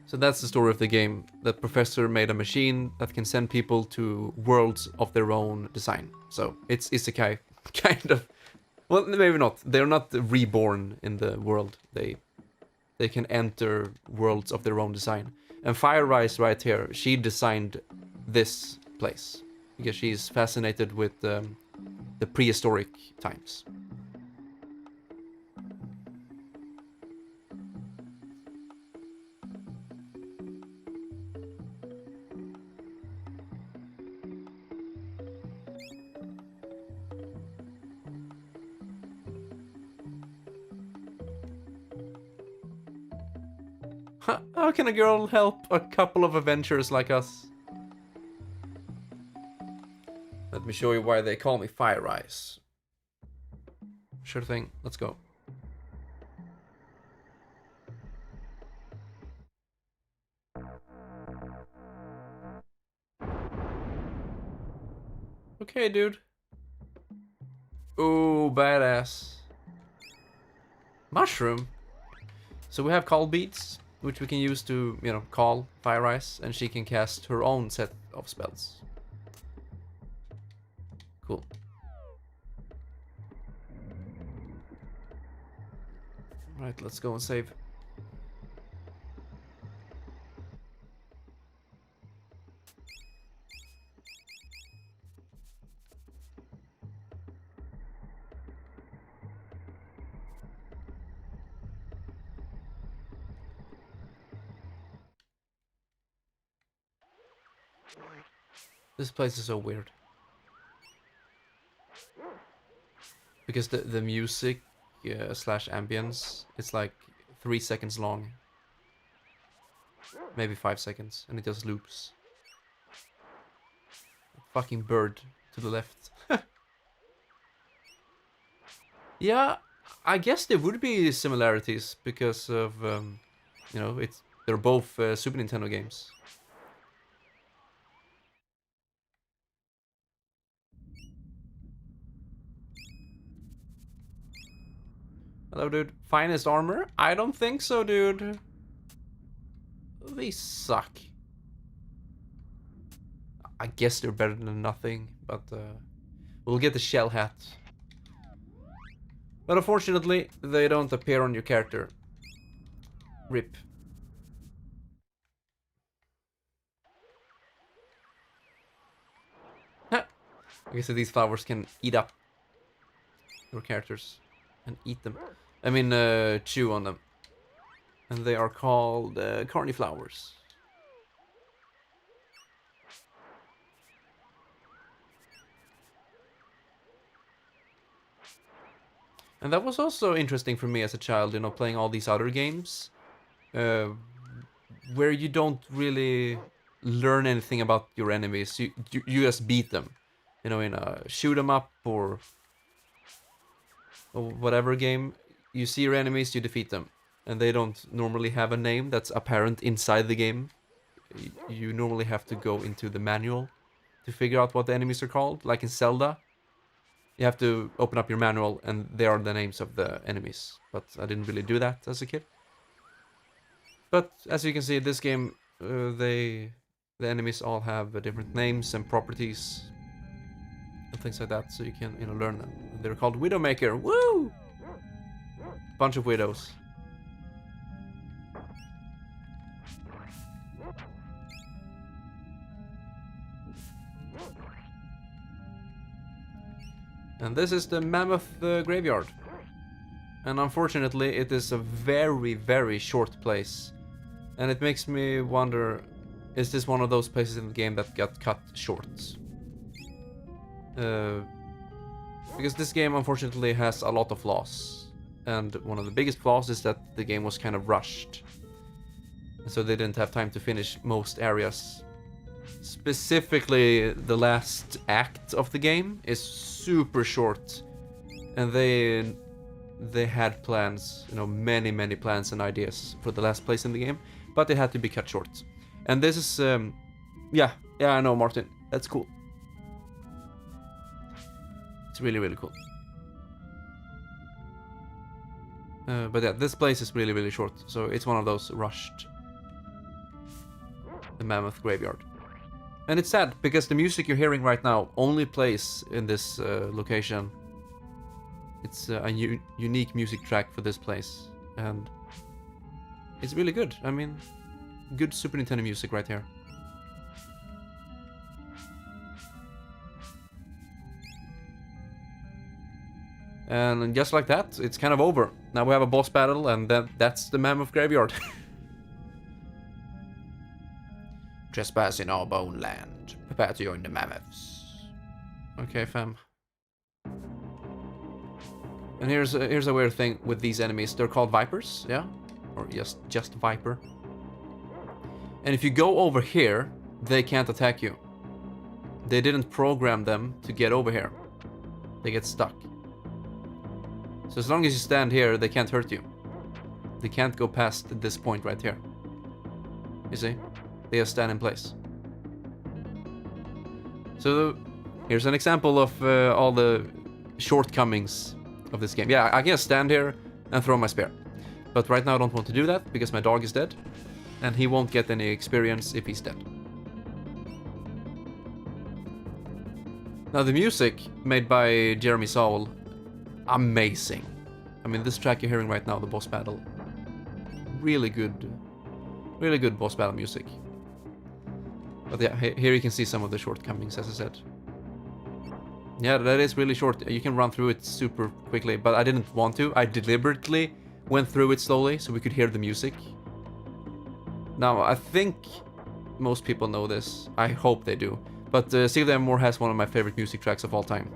So that's the story of the game. That Professor made a machine that can send people to worlds of their own design. So it's isekai, kind of. Well, maybe not. They're not reborn in the world. They they can enter worlds of their own design. And Fire Rise right here, she designed this place because she's fascinated with the prehistoric times. How can a girl help a couple of adventurers like us? Let me show you why they call me Fire Eyes. Sure thing, let's go. Okay, dude. Ooh, badass. Mushroom. So we have call beads, which we can use to, you know, call Fire Eyes, and she can cast her own set of spells. Cool. Right, let's go and save. This place is so weird. Because the music slash ambience, it's like 3 seconds long. Maybe 5 seconds, and it just loops. Fucking bird to the left. Yeah, I guess there would be similarities because of, you know, they're both Super Nintendo games. Hello, dude. Finest armor? I don't think so, dude. These suck. I guess they're better than nothing, but we'll get the shell hat. But unfortunately, they don't appear on your character. RIP. Ha! I guess these flowers can eat up your characters and eat them. I mean, chew on them. And they are called corny flowers. And that was also interesting for me as a child, you know, playing all these other games. Where you don't really learn anything about your enemies. You just beat them. You know, in a shoot 'em up or whatever game. You see your enemies, you defeat them. And they don't normally have a name that's apparent inside the game. You normally have to go into the manual to figure out what the enemies are called. Like in Zelda, you have to open up your manual and there are the names of the enemies. But I didn't really do that as a kid. But as you can see, this game, the enemies all have different names and properties and things like that, so you can, you know, learn them. They're called Widowmaker. Woo! Bunch of widows. And this is the Mammoth Graveyard. And unfortunately, it is a very, very short place. And it makes me wonder, is this one of those places in the game that got cut short? Because this game, unfortunately, has a lot of flaws. And one of the biggest flaws is that the game was kind of rushed. And so they didn't have time to finish most areas. Specifically, the last act of the game is super short, and they had plans, you know, many plans and ideas for the last place in the game, but it had to be cut short. And this is, yeah, I know, Martin, that's cool. It's really cool. But yeah, this place is really short, so it's one of those rushed. The Mammoth Graveyard. And it's sad, because the music you're hearing right now only plays in this location. It's a unique music track for this place. And It's really good. I mean, good Super Nintendo music right here. And just like that, it's kind of over. Now we have a boss battle, and that's the Mammoth Graveyard. Trespass in our bone land. Prepare to join the mammoths. Okay, fam. And here's a weird thing with these enemies. They're called vipers, yeah? Or just viper. And if you go over here, they can't attack you. They didn't program them to get over here. They get stuck. So as long as you stand here, they can't hurt you. They can't go past this point right here. You see? They just stand in place. So here's an example of all the shortcomings of this game. Yeah, I can stand here and throw my spear. But right now I don't want to do that because my dog is dead. And he won't get any experience if he's dead. Now the music made by Jeremy Saul, amazing. I mean, this track you're hearing right now, the boss battle, really good boss battle music. But yeah, here you can see some of the shortcomings, as I said. Yeah, that is really short. You can run through it super quickly, but I didn't want to. I deliberately went through it slowly so we could hear the music. Now, I think most people know this. I hope they do. But Evermore has one of my favorite music tracks of all time.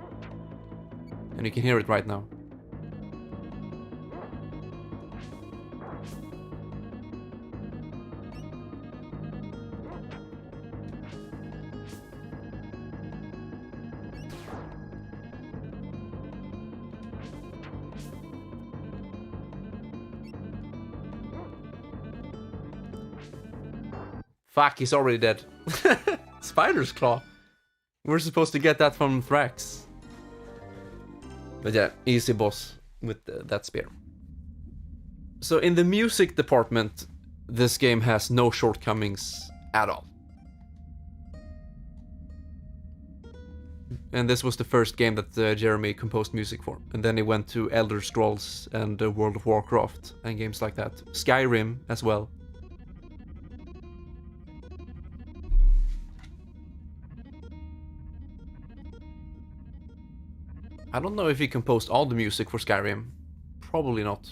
And you can hear it right now. Fuck, he's already dead. Spider's Claw. We're supposed to get that from Thrax. But yeah, easy boss with that spear. So in the music department, this game has no shortcomings at all. And this was the first game that Jeremy composed music for. And then he went to Elder Scrolls and World of Warcraft and games like that. Skyrim as well. I don't know if he composed all the music for Skyrim. Probably not.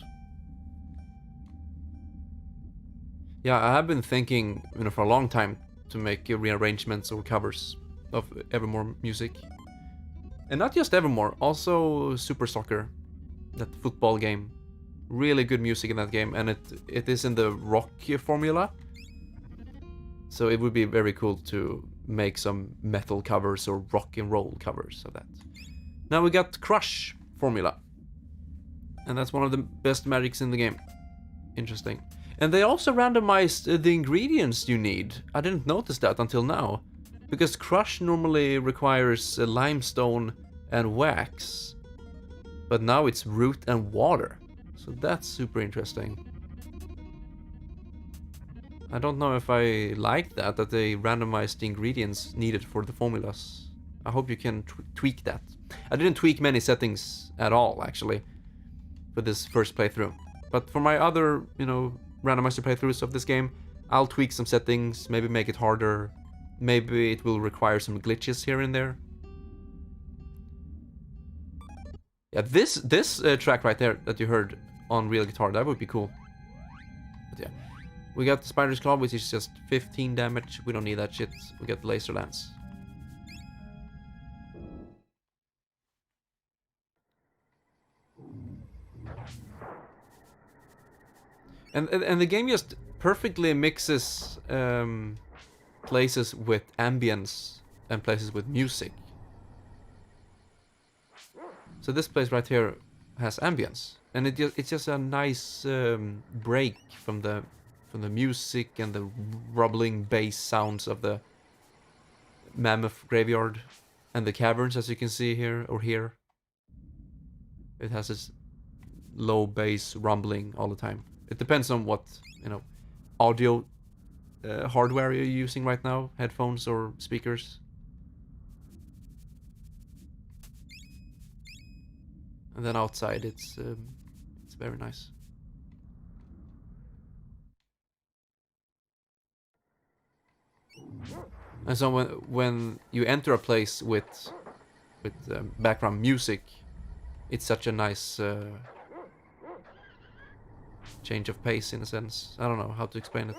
Yeah, I have been thinking, for a long time to make rearrangements or covers of Evermore music. And not just Evermore, also Super Soccer, that football game. Really good music in that game, and it is in the rock formula. So it would be very cool to make some metal covers or rock and roll covers of that. Now we got Crush formula. And that's one of the best magics in the game. Interesting. And they also randomized the ingredients you need. I didn't notice that until now. Because Crush normally requires limestone and wax. But now it's root and water. So that's super interesting. I don't know if I like that they randomized the ingredients needed for the formulas. I hope you can tweak that. I didn't tweak many settings at all, actually, for this first playthrough. But for my other, randomizer playthroughs of this game, I'll tweak some settings, maybe make it harder. Maybe it will require some glitches here and there. Yeah, this track right there that you heard on real guitar, that would be cool. But yeah, we got the Spider's Claw, which is just 15 damage. We don't need that shit. We got the Laser Lance. And the game just perfectly mixes places with ambience and places with music. So this place right here has ambience, and it's just a nice break from the music and the rumbling bass sounds of the Mammoth Graveyard and the caverns, as you can see here or here. It has this low bass rumbling all the time. It depends on what, audio hardware you're using right now, headphones or speakers. And then outside, it's very nice. And so when you enter a place with background music, it's such a nice change of pace in a sense. I don't know how to explain it.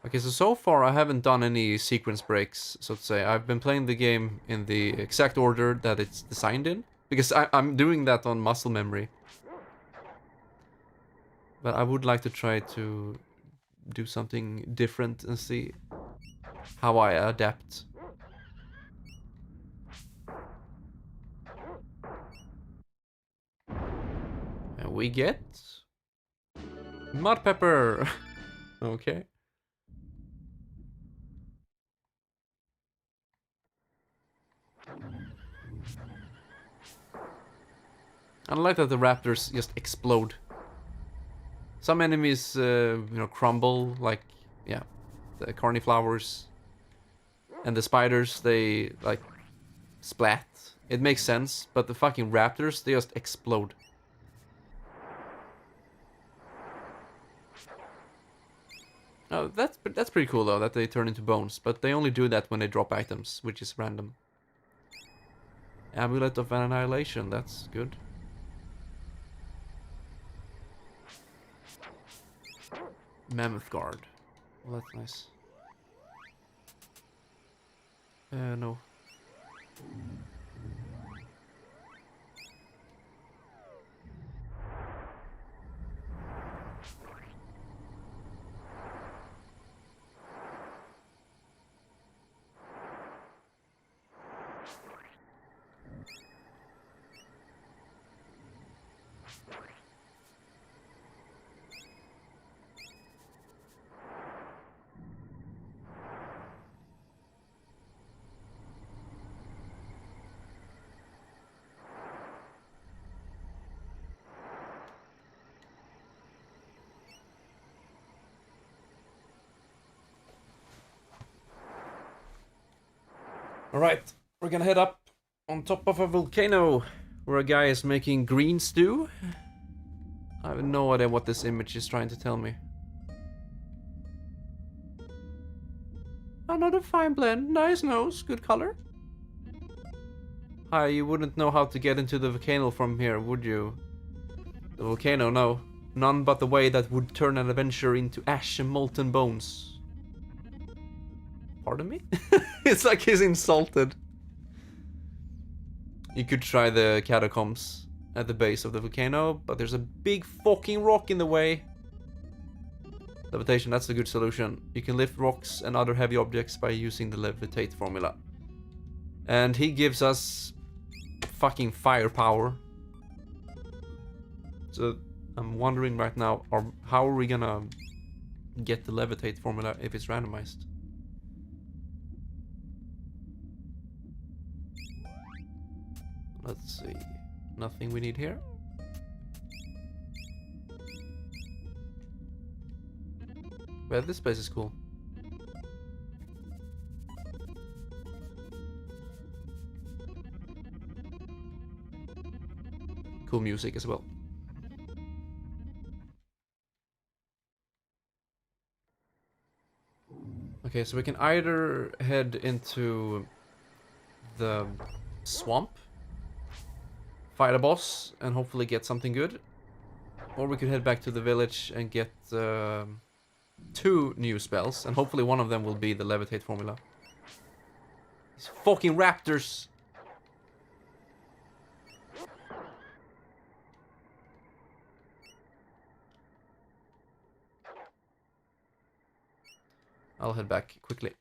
Okay, so far I haven't done any sequence breaks, so to say. I've been playing the game in the exact order that it's designed in, because I'm doing that on muscle memory. But I would like to try to do something different and see how I adapt. And we get mud pepper. Okay. I like that the raptors just explode. Some enemies, you know, crumble, like, yeah, the cornflowers. And the spiders, they, like, splat. It makes sense, but the fucking raptors, they just explode. Oh, that's pretty cool, though, that they turn into bones. But they only do that when they drop items, which is random. Amulet of Annihilation, that's good. Mammoth Guard. Well, that's nice. No. Alright, we're gonna head up on top of a volcano where a guy is making green stew. I have no idea what this image is trying to tell me. Another fine blend, nice nose, good color. Hi, you wouldn't know how to get into the volcano from here, would you? The volcano, no. None but the way that would turn an adventure into ash and molten bones. Pardon me? It's like he's insulted. You could try the catacombs at the base of the volcano, but there's a big fucking rock in the way. Levitation, that's a good solution. You can lift rocks and other heavy objects by using the levitate formula. And he gives us fucking firepower. So I'm wondering right now, how are we gonna get the levitate formula if it's randomized? Let's see. Nothing we need here. Well, this place is cool. Cool music as well. Okay, so we can either head into the swamp, fight a boss, and hopefully get something good. Or we could head back to the village and get 2 new spells, and hopefully one of them will be the levitate formula. These fucking raptors! I'll head back quickly.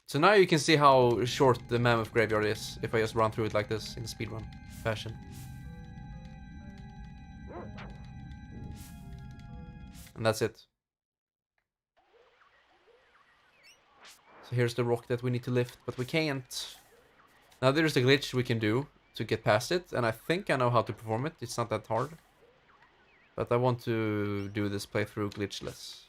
So now you can see how short the Mammoth Graveyard is if I just run through it like this in the speedrun fashion. And that's it. So here's the rock that we need to lift, but we can't. Now there's a glitch we can do to get past it, and I think I know how to perform it. It's not that hard. But I want to do this playthrough glitchless.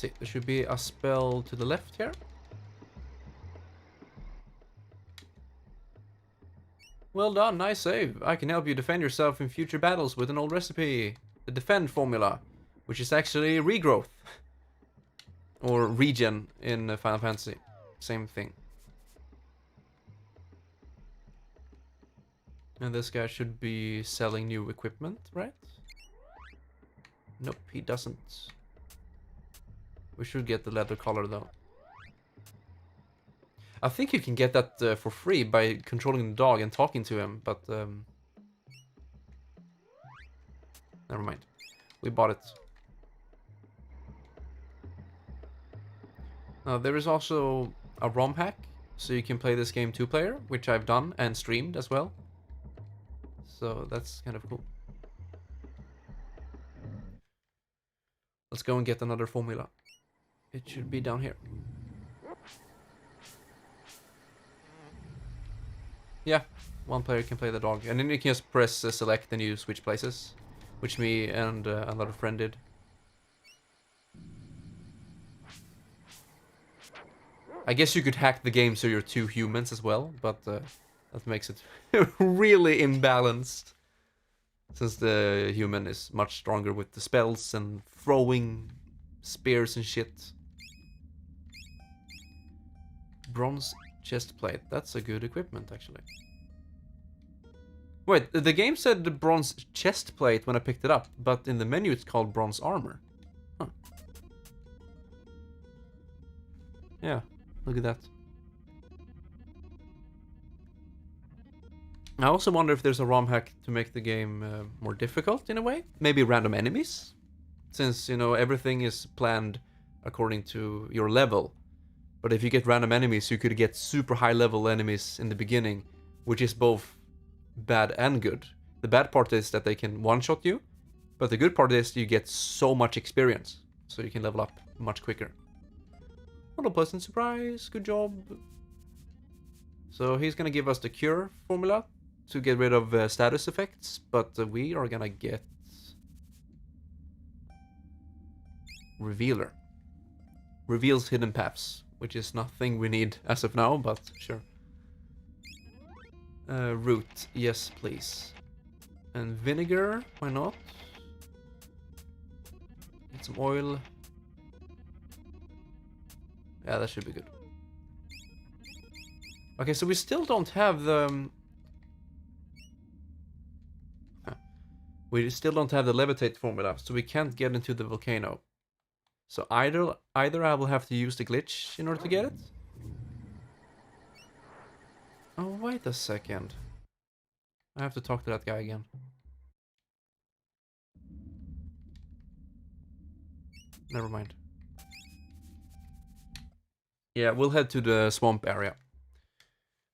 Let's see, there should be a spell to the left here. Well done, nice save. I can help you defend yourself in future battles with an old recipe. The defend formula, which is actually regrowth. Or regen in Final Fantasy. Same thing. And this guy should be selling new equipment, right? Nope, he doesn't. We should get the leather collar though. I think you can get that for free by controlling the dog and talking to him, but never mind. We bought it. There is also a ROM hack, so you can play this game 2-player, which I've done and streamed as well. So that's kind of cool. Let's go and get another formula. It should be down here. Yeah, one player can play the dog. And then you can just press select and you switch places. Which me and another friend did. I guess you could hack the game so you're 2 humans as well, but that makes it really imbalanced. Since the human is much stronger with the spells and throwing spears and shit. Bronze chest plate. That's a good equipment, actually. Wait, the game said the bronze chest plate when I picked it up, but in the menu it's called bronze armor. Huh. Yeah, look at that. I also wonder if there's a ROM hack to make the game more difficult in a way. Maybe random enemies? Since, you know, everything is planned according to your level. But if you get random enemies, you could get super high level enemies in the beginning, which is both bad and good. The bad part is that they can one-shot you, but the good part is you get so much experience, so you can level up much quicker. What a pleasant surprise, good job. So he's gonna give us the cure formula to get rid of status effects, but we are gonna get Revealer. Reveals hidden paths, which is nothing we need as of now, but sure. Root, yes please. And vinegar, why not? Get some oil. Yeah, that should be good. Okay, so we still don't have the... We still don't have the levitate formula, so we can't get into the volcano. So either I will have to use the glitch in order to get it. Oh, wait a second. I have to talk to that guy again. Never mind. Yeah, we'll head to the swamp area.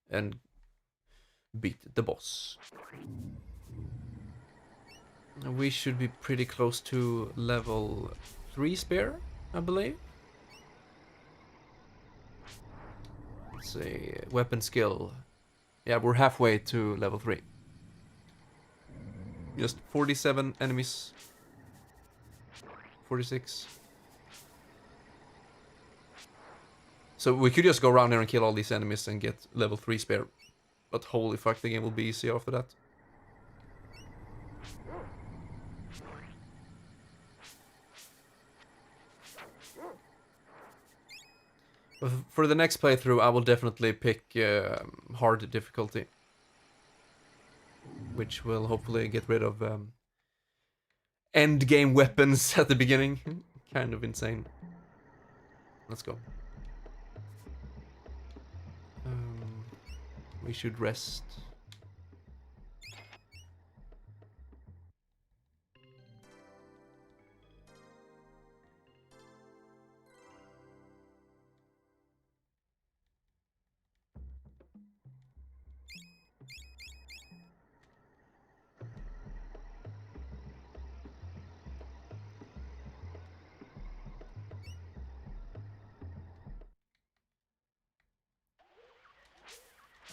And beat the boss. We should be pretty close to level 3 spear, I believe. Let's see, weapon skill. Yeah, we're halfway to level 3. Just 47 enemies. 46. So we could just go around here and kill all these enemies and get level 3 spear. But holy fuck, the game will be easy after that. For the next playthrough, I will definitely pick hard difficulty. Which will hopefully get rid of end game weapons at the beginning. Kind of insane. Let's go. We should rest.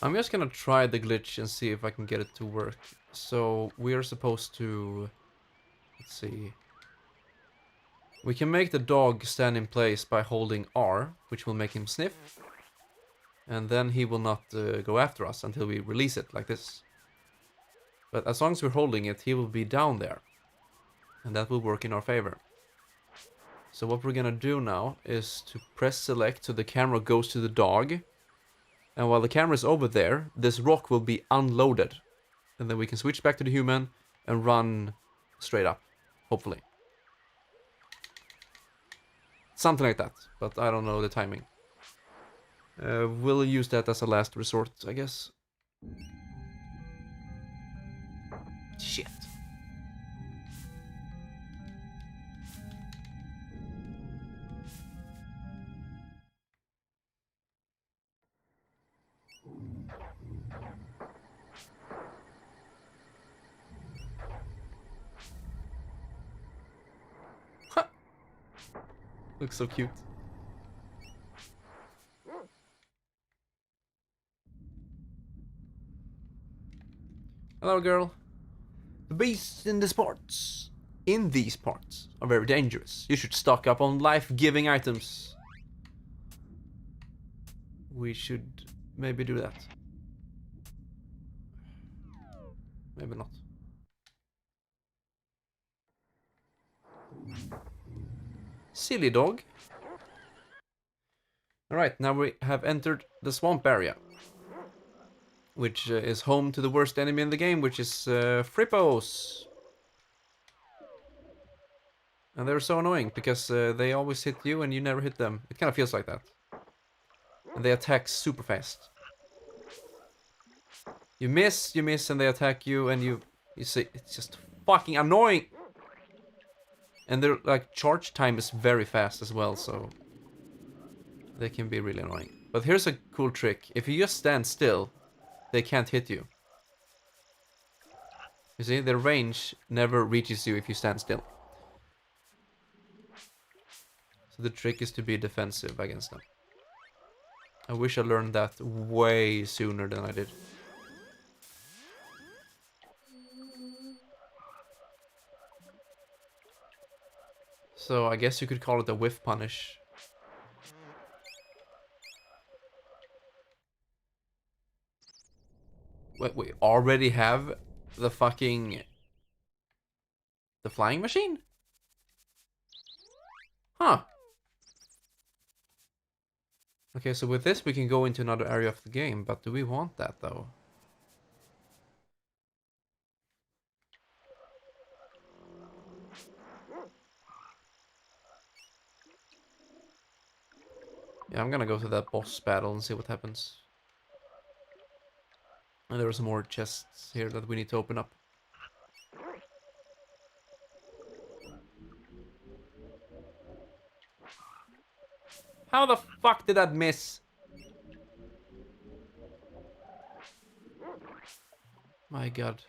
I'm just gonna try the glitch and see if I can get it to work. So we are supposed to, let's see, We can make the dog stand in place by holding R, which will make him sniff. And then he will not go after us until we release it, like this. But as long as we're holding it, he will be down there. And that will work in our favor. So what we're gonna do now is to press select so the camera goes to the dog. And while the camera is over there, this rock will be unloaded. And then we can switch back to the human and run straight up, hopefully. Something like that, but I don't know the timing. We'll use that as a last resort, I guess. Shit. Huh. Looks so cute. Hello, girl. The beasts in these parts are very dangerous. You should stock up on life-giving items. We should maybe do that. Maybe not. Silly dog. Alright, now we have entered the swamp area. Which is home to the worst enemy in the game, which is Frippos. And they're so annoying, because they always hit you and you never hit them. It kind of feels like that. And they attack super fast. You miss, and they attack you, and you see, it's just fucking annoying! And their, like, charge time is very fast as well, so... they can be really annoying. But here's a cool trick. If you just stand still, they can't hit you. You see, their range never reaches you if you stand still. So the trick is to be defensive against them. I wish I learned that way sooner than I did. So I guess you could call it a whiff punish. Wait, we already have the fucking... the flying machine? Huh. Okay, so with this we can go into another area of the game, but do we want that though? Yeah, I'm gonna go to that boss battle and see what happens. And there are some more chests here that we need to open up. How the fuck did that miss? My god.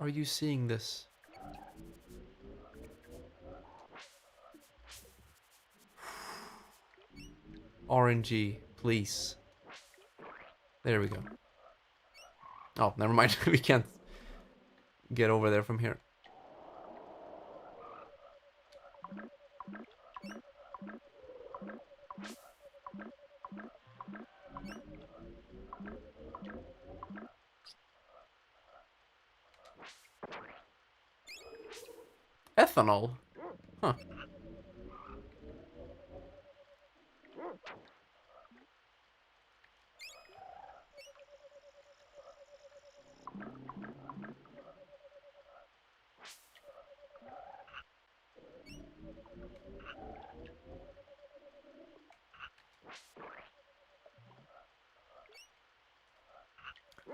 Are you seeing this? RNG, please. There we go. Oh, never mind. We can't get over there from here. Ethanol? Huh.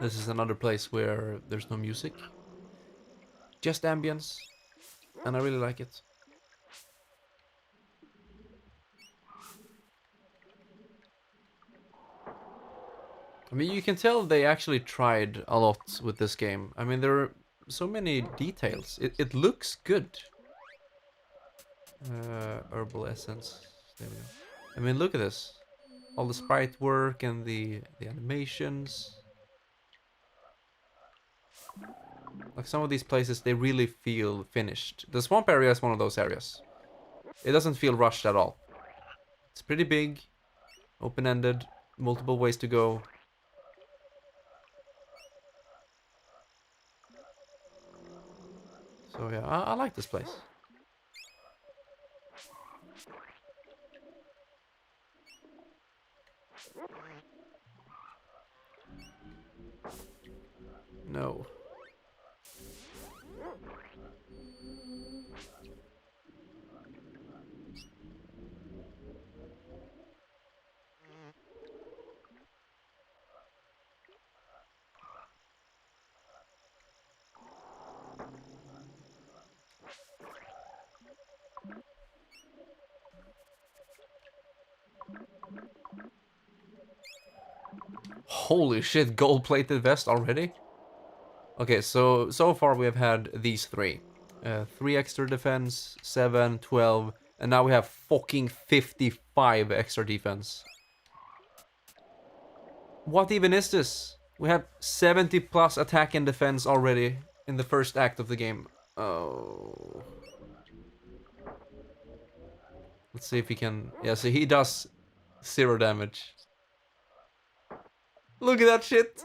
This is another place where there's no music. Just ambience. And I really like it. I mean, you can tell they actually tried a lot with this game. I mean, there are so many details. It looks good. Herbal essence. There we go. I mean, look at this. All the sprite work and the animations. Like some of these places, they really feel finished. The swamp area is one of those areas. It doesn't feel rushed at all. It's pretty big, open-ended, multiple ways to go. So yeah, I like this place. No. Holy shit, gold-plated vest already? Okay, so far we have had these three. 3 extra defense, 7, 12, and now we have fucking 55 extra defense. What even is this? We have 70 plus attack and defense already in the first act of the game. Oh. Let's see if he can... Yeah, so he does 0 damage. Look at that shit!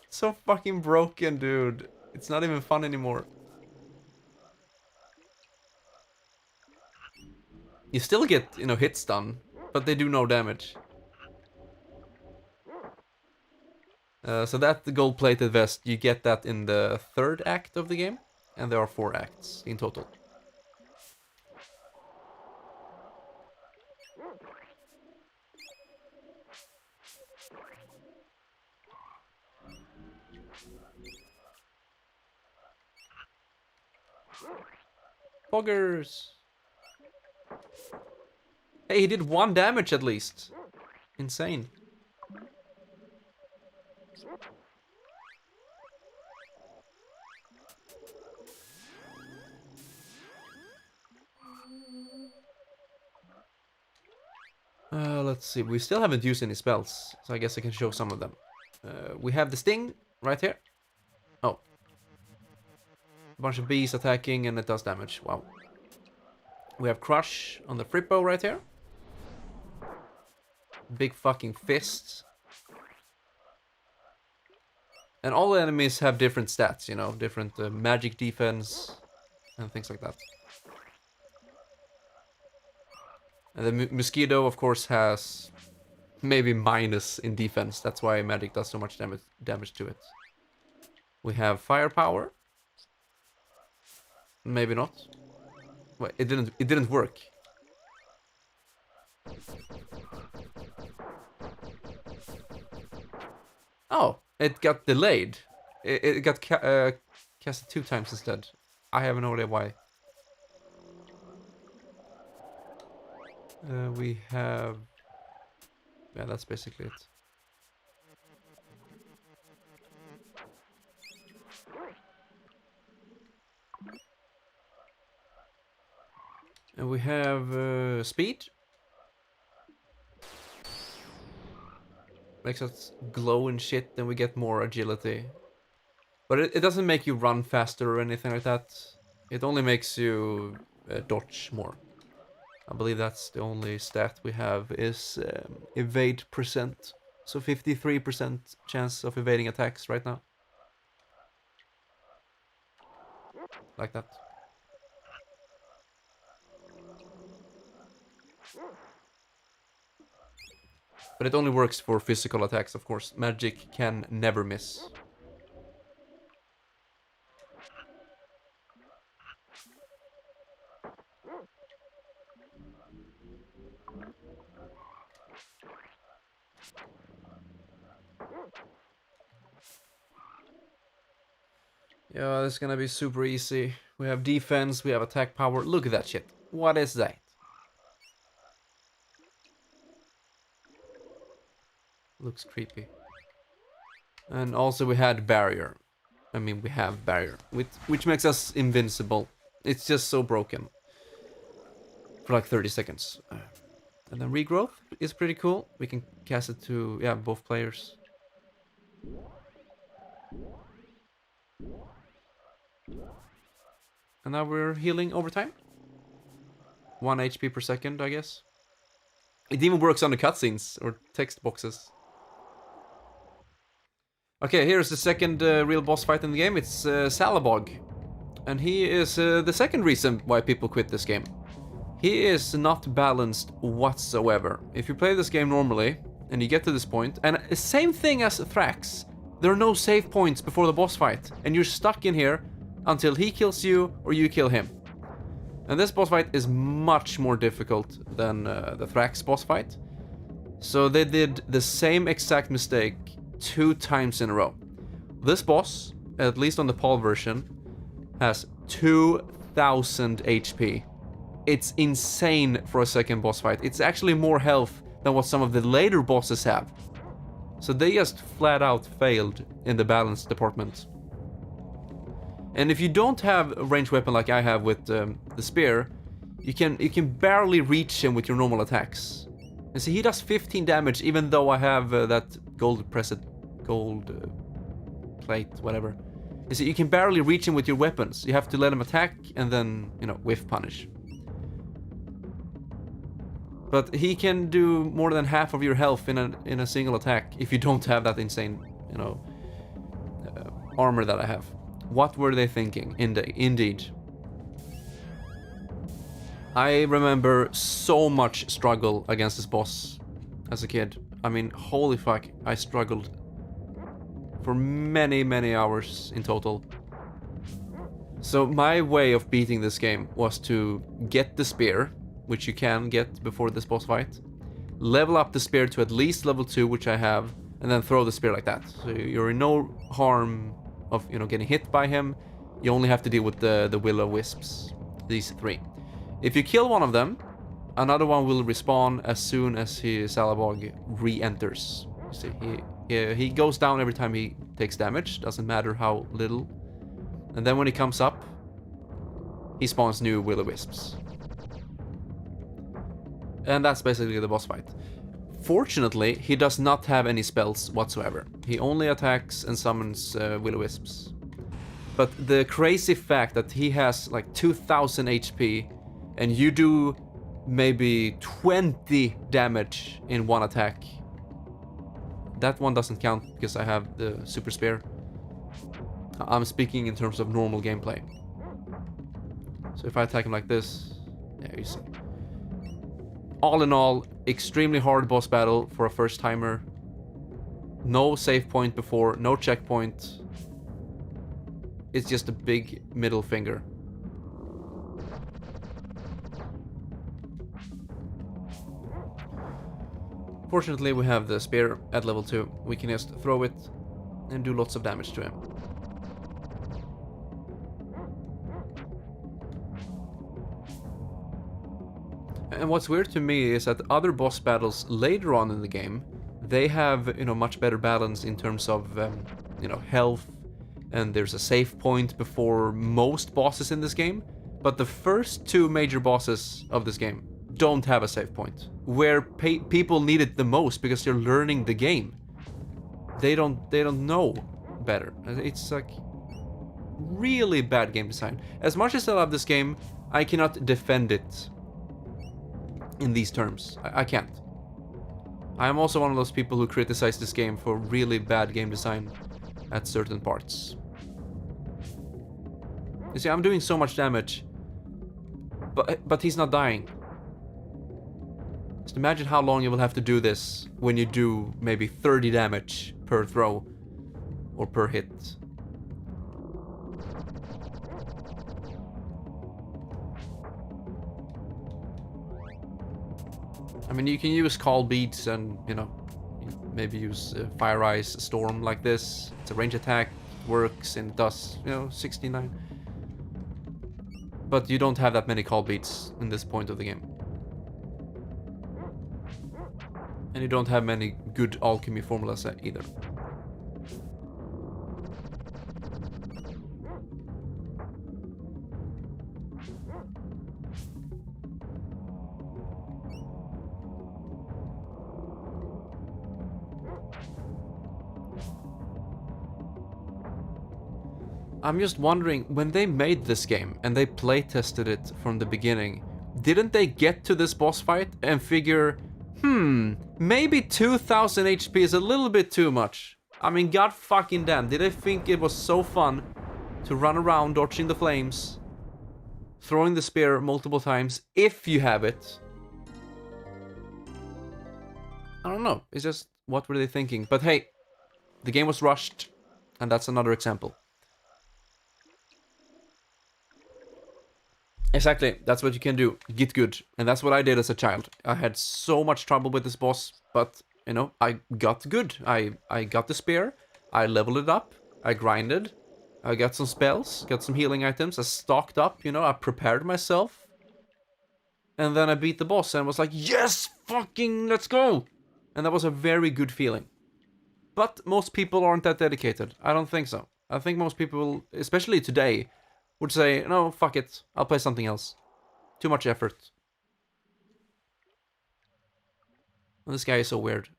So fucking broken, dude. It's not even fun anymore. You still get, you know, hit stun, but they do no damage. So that the gold-plated vest, you get that in the 3rd act of the game, and there are 4 acts in total. Poggers! Hey, he did 1 damage at least. Insane. Let's see. We still haven't used any spells, so I guess I can show some of them. We have the Sting right here. Oh. A bunch of bees attacking and it does damage. Wow. We have Crush on the Frippo right here. Big fucking fists. And all the enemies have different stats, you know, different magic defense and things like that. And the Mosquito, of course, has maybe minus in defense. That's why magic does so much damage to it. We have Firepower. Maybe not. Wait, it didn't work. Oh, it got delayed. It got casted 2 times instead. I have no idea why. We have... Yeah, that's basically it. And we have speed. Makes us glow and shit, then we get more agility. But it doesn't make you run faster or anything like that. It only makes you dodge more. I believe that's the only stat we have is evade percent. So 53% chance of evading attacks right now. Like that. But it only works for physical attacks, of course. Magic can never miss. Yeah, this is gonna be super easy. We have defense, we have attack power. Look at that shit. What is that? Looks creepy. And also we had barrier. I mean, we have barrier, which makes us invincible. It's just so broken. For like 30 seconds. And then regrowth is pretty cool. We can cast it to, yeah, both players. And now we're healing over time. 1 HP per second, I guess. It even works on the cutscenes or text boxes. Okay, here's the second real boss fight in the game. It's Salabog. And he is the second reason why people quit this game. He is not balanced whatsoever. If you play this game normally, and you get to this point, and same thing as Thrax, there are no save points before the boss fight, and you're stuck in here until he kills you or you kill him. And this boss fight is much more difficult than the Thrax boss fight. So they did the same exact mistake 2 times in a row. This boss, at least on the PAL version, has 2000 HP. It's insane for a second boss fight. It's actually more health than what some of the later bosses have. So they just flat out failed in the balance department. And if you don't have a ranged weapon like I have with the spear, you can barely reach him with your normal attacks. And see, he does 15 damage even though I have that gold plate, whatever. You see, you can barely reach him with your weapons. You have to let him attack and then, you know, whiff punish. But he can do more than half of your health in a single attack if you don't have that insane, you know, armor that I have. What were they thinking? Indeed. I remember so much struggle against this boss as a kid. I mean, holy fuck, I struggled for many, many hours in total. So my way of beating this game was to get the spear, which you can get before this boss fight, level up the spear to at least level 2, which I have, and then throw the spear like that. So you're in no harm of, you know, getting hit by him. You only have to deal with the will-o-wisps, these 3. If you kill one of them, another one will respawn as soon as Salabog re-enters. You see, he goes down every time he takes damage, doesn't matter how little. And then when he comes up, he spawns new will-o-wisps. And that's basically the boss fight. Fortunately, he does not have any spells whatsoever. He only attacks and summons will-o-wisps. But the crazy fact that he has like 2000 HP and you do maybe 20 damage in one attack. That one doesn't count because I have the super spear. I'm speaking in terms of normal gameplay. So if I attack him like this, yeah, you see. All in all, extremely hard boss battle for a first timer. No save point before, no checkpoint. It's just a big middle finger. Fortunately, we have the spear at level 2. We can just throw it and do lots of damage to him. And what's weird to me is that other boss battles later on in the game, they have, you know, much better balance in terms of, you know, health, and there's a save point before most bosses in this game. But the first 2 major bosses of this game don't have a save point, where people need it the most because they're learning the game. They don't know better. It's like really bad game design. As much as I love this game, I cannot defend it in these terms. I can't. I am also one of those people who criticize this game for really bad game design at certain parts. You see, I'm doing so much damage, but he's not dying. Just imagine how long you will have to do this when you do maybe 30 damage per throw or per hit. I mean, you can use call beats and, you know, maybe use Fire Ice Storm like this. It's a range attack, works, and it does, you know, 69. But you don't have that many call beats in this point of the game. And you don't have many good alchemy formulas either. I'm just wondering, when they made this game and they playtested it from the beginning, didn't they get to this boss fight and figure, maybe 2000 HP is a little bit too much? I mean, god fucking damn, did they think it was so fun to run around dodging the flames, throwing the spear multiple times, if you have it? I don't know, it's just, what were they thinking? But hey, the game was rushed, and that's another example. Exactly, that's what you can do, get good. And that's what I did as a child. I had so much trouble with this boss, but, you know, I got good. I got the spear, I leveled it up, I grinded, I got some spells, got some healing items, I stocked up, you know, I prepared myself. And then I beat the boss and was like, yes, fucking, let's go! And that was a very good feeling. But most people aren't that dedicated. I don't think so. I think most people, especially today, would say, no, fuck it, I'll play something else. Too much effort. Well, this guy is so weird.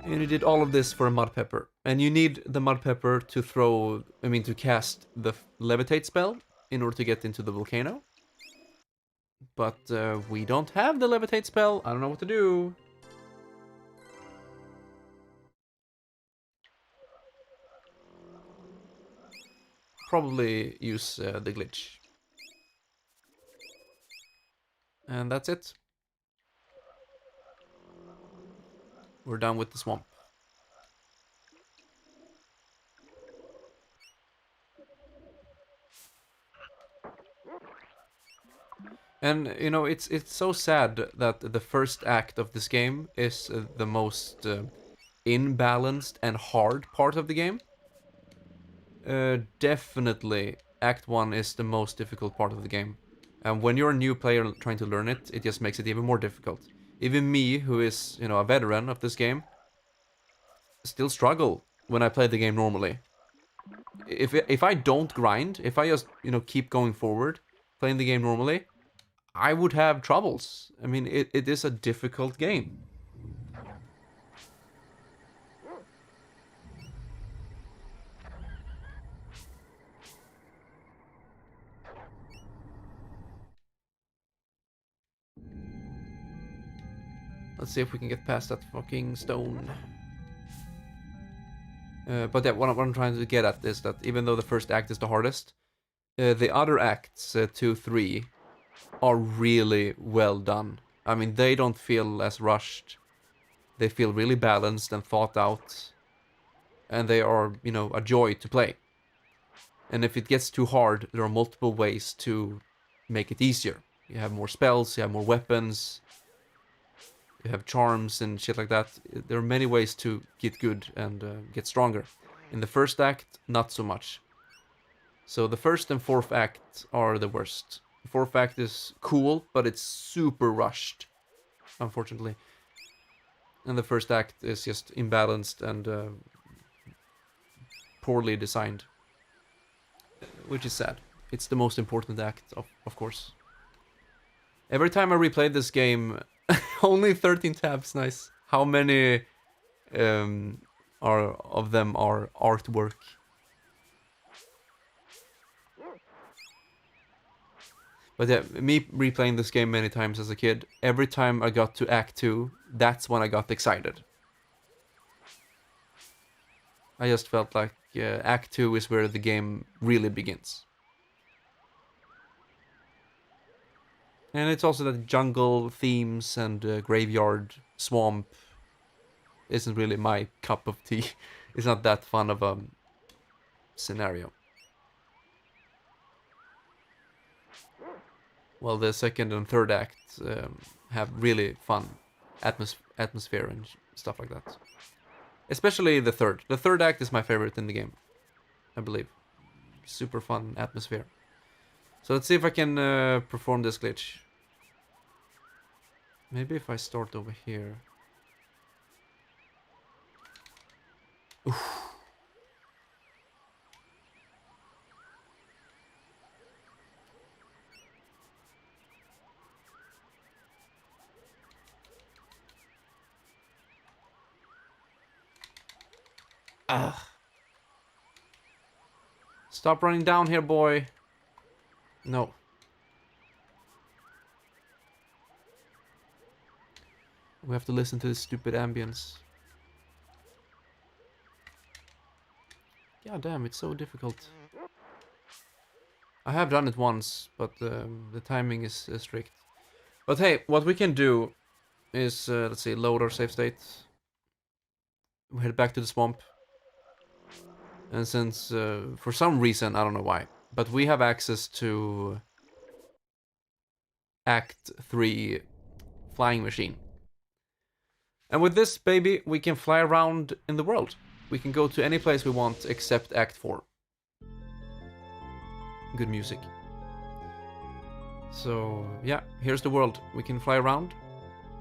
And you did all of this for a mud pepper. And you need the mud pepper to to cast the levitate spell in order to get into the volcano. But we don't have the levitate spell. I don't know what to do. Probably use the glitch. And that's it. We're done with the swamp. And, you know, it's so sad that the first act of this game is the most imbalanced and hard part of the game. Definitely, Act 1 is the most difficult part of the game. And when you're a new player trying to learn it, it just makes it even more difficult. Even me, who is, you know, a veteran of this game, still struggle when I play the game normally. If I don't grind, if I just, you know, keep going forward, playing the game normally, I would have troubles. I mean, it is a difficult game. Let's see if we can get past that fucking stone. But yeah, what I'm trying to get at is that even though the first act is the hardest, the other acts, 2, 3, are really well done. I mean, they don't feel as rushed. They feel really balanced and thought out. And they are, you know, a joy to play. And if it gets too hard, there are multiple ways to make it easier. You have more spells, you have more weapons, you have charms and shit like that. There are many ways to get good and get stronger. In the first act, not so much. So the first and fourth act are the worst. The fourth act is cool, but it's super rushed, unfortunately. And the first act is just imbalanced and poorly designed. Which is sad. It's the most important act, of course. Every time I replay this game, only 13 tabs, nice. How many of them are artwork? But yeah, me replaying this game many times as a kid, every time I got to Act 2, that's when I got excited. I just felt like Act 2 is where the game really begins. And it's also that jungle themes and graveyard, swamp isn't really my cup of tea. It's not that fun of a scenario. Well, the second and third act have really fun atmosphere and stuff like that. Especially the third. The third act is my favorite in the game, I believe. Super fun atmosphere. So let's see if I can perform this glitch. Maybe if I start over here. Oof. Ugh. Stop running down here, boy. No. We have to listen to this stupid ambience. God damn, it's so difficult. I have done it once, but the timing is strict. But hey, what we can do is, let's see, load our save state. We head back to the swamp. And since, for some reason, I don't know why, but we have access to Act 3 flying machine. And with this baby, we can fly around in the world. We can go to any place we want except Act 4. Good music. So, yeah, here's the world. We can fly around.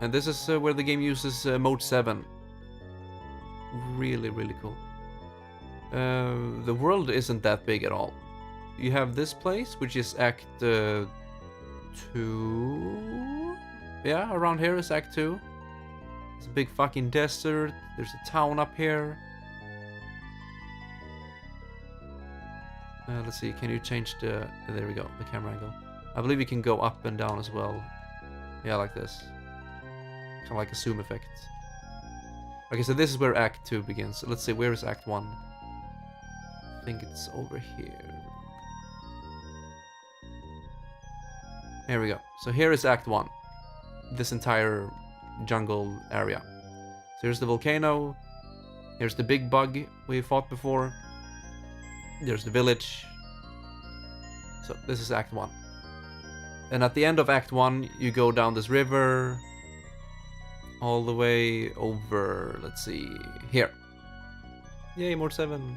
And this is where the game uses Mode 7. Really, really cool. The world isn't that big at all. You have this place, which is Act 2. Yeah, around here is Act 2. It's a big fucking desert. There's a town up here. Let's see, can you change the... There we go, the camera angle. I believe you can go up and down as well. Yeah, like this. Kind of like a zoom effect. Okay, so this is where Act 2 begins. Let's see, where is Act 1? I think it's over here. Here we go. So here is Act 1. This entire jungle area. So here's the volcano. Here's the big bug we fought before. There's the village. So this is Act 1. And at the end of Act 1, you go down this river. All the way over, let's see, here. Yay, Mode 7.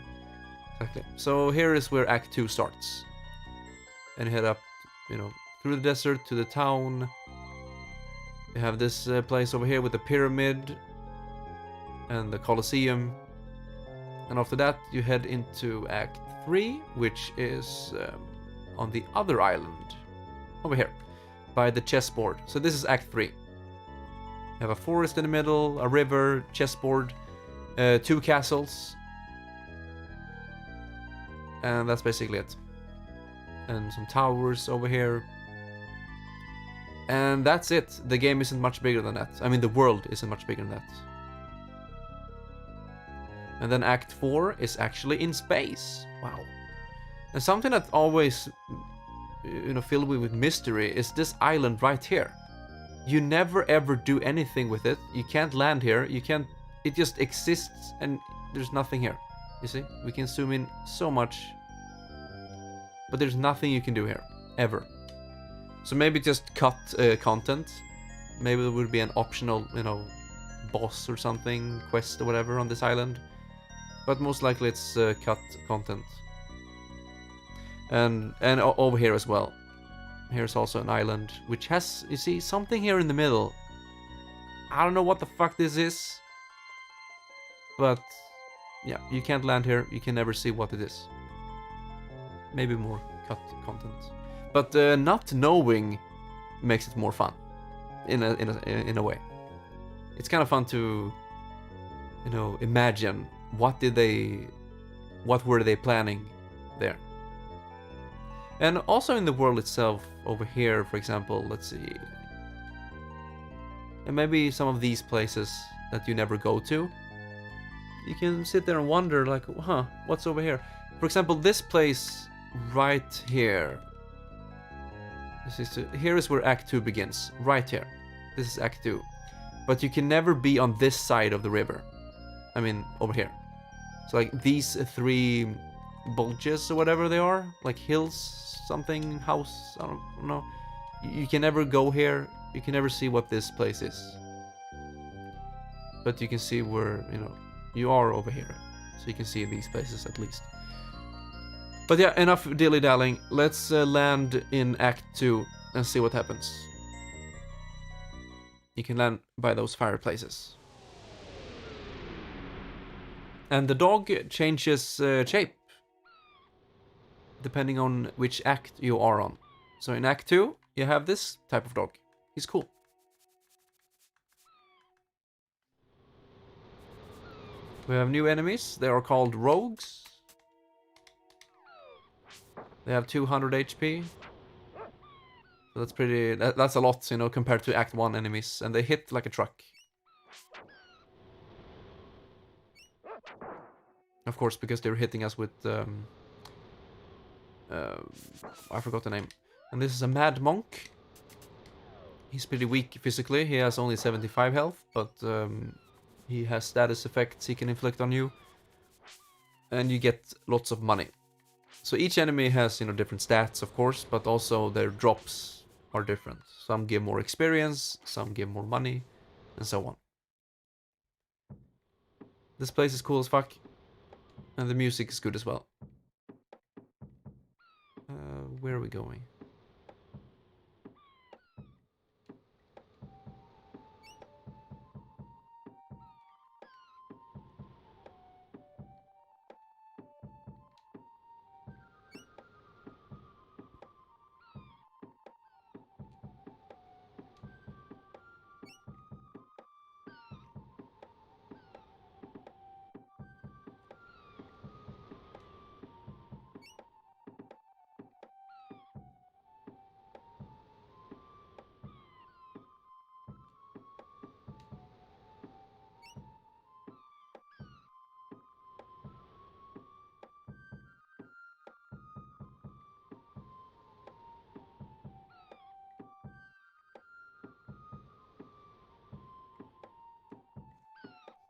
Exactly. So here is where Act 2 starts. And head up, you know, through the desert to the town. You have this place over here with the pyramid and the Colosseum. And after that, you head into Act 3, which is on the other island. Over here, by the chessboard. So this is Act 3. You have a forest in the middle, a river, chessboard, 2 castles. And that's basically it. And some towers over here. And that's it. The game isn't much bigger than that. I mean, the world isn't much bigger than that. And then Act 4 is actually in space. Wow. And something that always, you know, filled me with mystery is this island right here. You never ever do anything with it. You can't land here. You can't... It just exists and there's nothing here. You see? We can zoom in so much. But there's nothing you can do here. Ever. So maybe just cut content. Maybe there would be an optional, you know, boss or something, quest or whatever on this island. But most likely it's cut content. And over here as well. Here's also an island, which has, you see, something here in the middle. I don't know what the fuck this is. But, yeah, you can't land here. You can never see what it is. Maybe more cut content. But not knowing makes it more fun. In a way. It's kind of fun to, you know, imagine what were they planning there. And also in the world itself, over here, for example, let's see. And maybe some of these places that you never go to. You can sit there and wonder, like, huh, what's over here? For example, this place right here. Here is where Act 2 begins. Right here. This is Act 2. But you can never be on this side of the river. I mean, over here. So like these 3 bulges or whatever they are. Like hills, something, house, I don't know. You can never go here. You can never see what this place is. But you can see where, you know, you are over here. So you can see these places at least. But yeah, enough dilly-dallying. Let's land in Act 2 and see what happens. You can land by those fireplaces. And the dog changes shape. Depending on which act you are on. So in Act 2, you have this type of dog. He's cool. We have new enemies. They are called rogues. They have 200 HP. So that's pretty... That's a lot, you know, compared to Act 1 enemies. And they hit like a truck. Of course, because they're hitting us with... I forgot the name. And this is a mad monk. He's pretty weak physically. He has only 75 health, but he has status effects he can inflict on you. And you get lots of money. So each enemy has, you know, different stats, of course, but also their drops are different. Some give more experience, some give more money, and so on. This place is cool as fuck. And the music is good as well. Where are we going?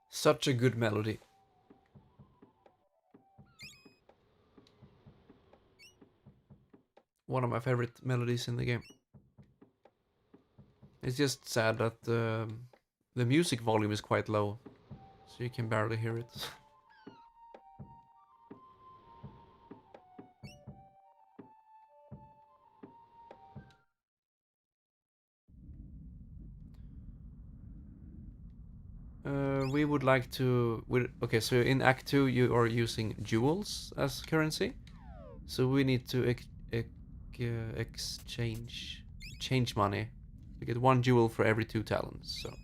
Such a good melody. One of my favorite melodies in the game. It's just sad that the music volume is quite low, so you can barely hear it. We would like to... Okay, so in Act 2 you are using jewels as currency. So we need to exchange money. We get 1 jewel for every 2 talents, so...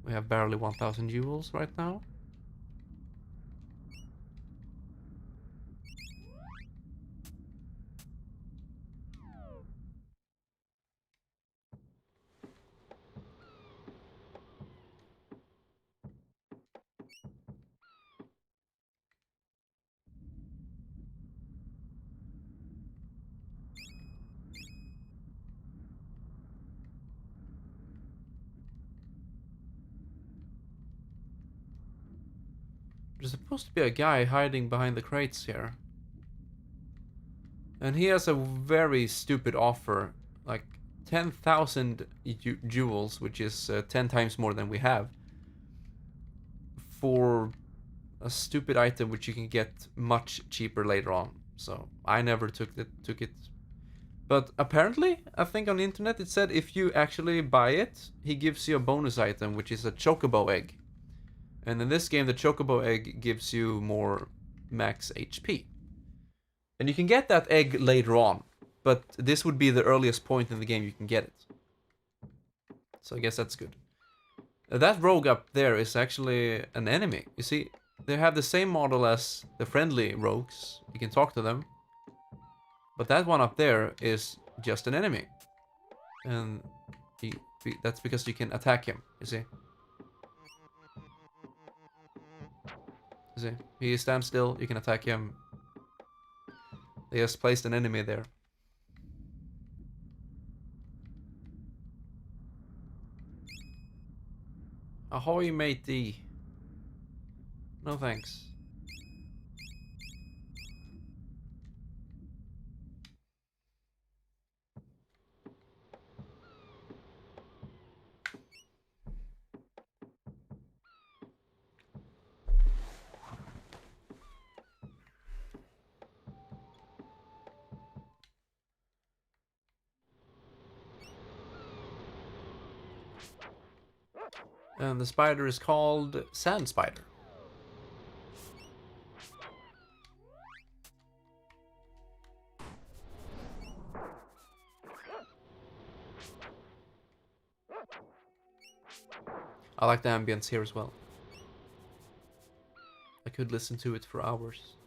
We have barely 1000 jewels right now. There's supposed to be a guy hiding behind the crates here. And he has a very stupid offer. Like 10,000 jewels, which is 10 times more than we have. For a stupid item which you can get much cheaper later on. So I never took it. But apparently, I think on the internet it said if you actually buy it, he gives you a bonus item, which is a chocobo egg. And in this game, the chocobo egg gives you more max HP. And you can get that egg later on, but this would be the earliest point in the game you can get it. So I guess that's good. That rogue up there is actually an enemy. You see, they have the same model as the friendly rogues. You can talk to them. But that one up there is just an enemy. And that's because you can attack him, you see. You see, he stands still, you can attack him. They just placed an enemy there. Ahoy, matey. No thanks. And the spider is called Sand Spider. I like the ambience here as well. could listen to it for hours.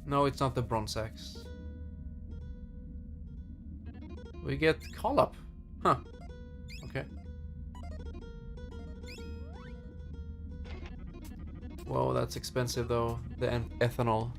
No, it's not the bronze axe. We get call up. Huh. Okay. Whoa, that's expensive though. The ethanol.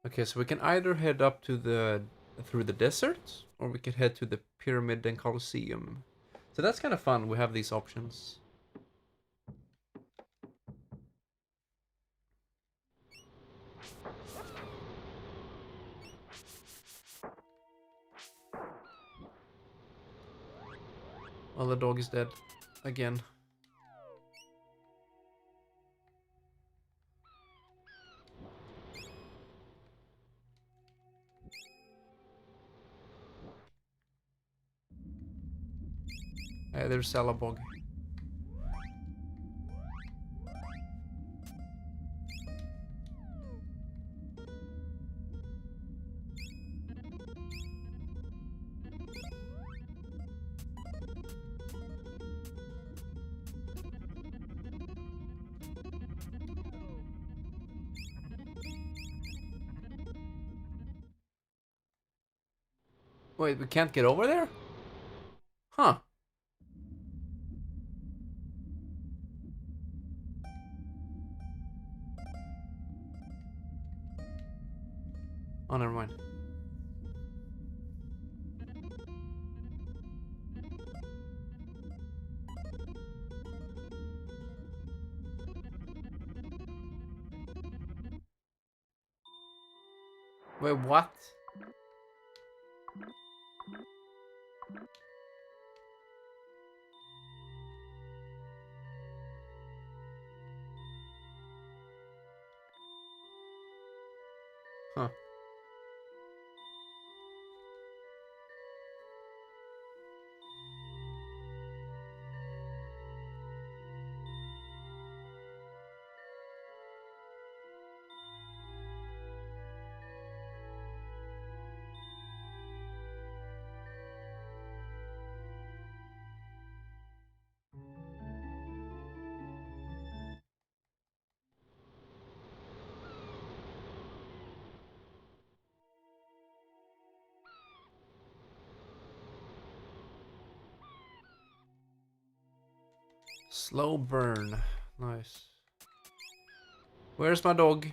Okay, so we can either head up to through the desert, or we could head to the pyramid and Colosseum. So that's kind of fun. We have these options. Well, the dog is dead again. Hey, there's Salabog. Wait, we can't get over there? Huh. Oh, never mind. Wait, what? Huh. Slow burn. Nice. Where's my dog?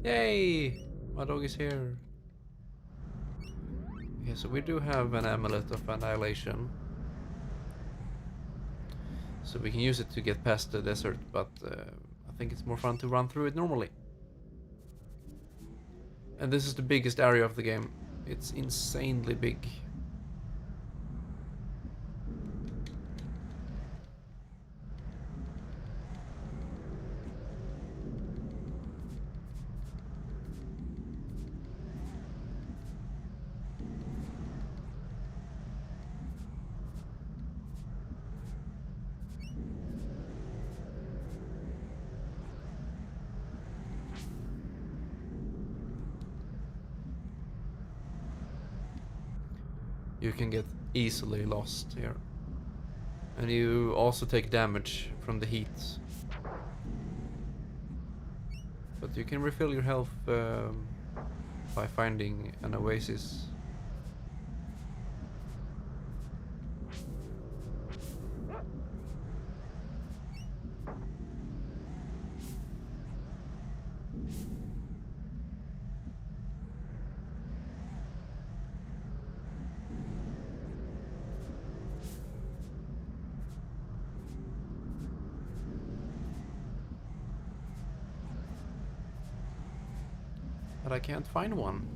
Yay! My dog is here. Okay, so we do have an amulet of annihilation. So we can use it to get past the desert, but I think it's more fun to run through it normally. And this is the biggest area of the game. It's insanely big. You can get easily lost here. And you also take damage from the heat. But you can refill your health by finding an oasis. But I can't find one.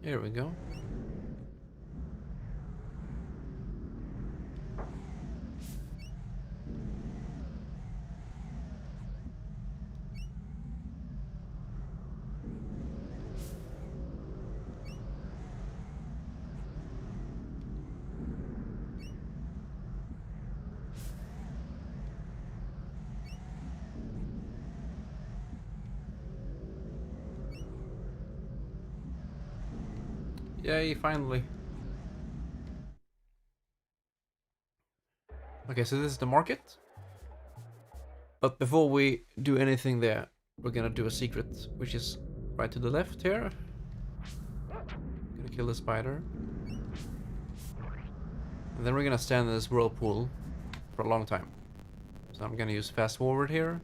Here we go. Yay, finally. Okay, so this is the market. But before we do anything there, we're gonna do a secret, which is right to the left here. Gonna kill the spider. And then we're gonna stand in this whirlpool for a long time. So I'm gonna use fast forward here.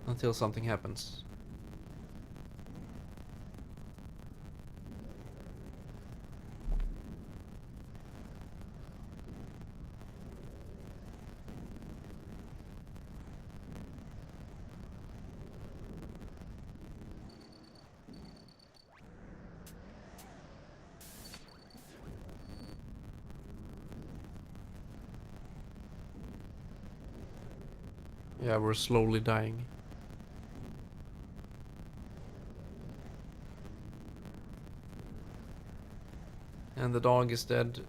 Until something happens. Yeah, we're slowly dying. And the dog is dead.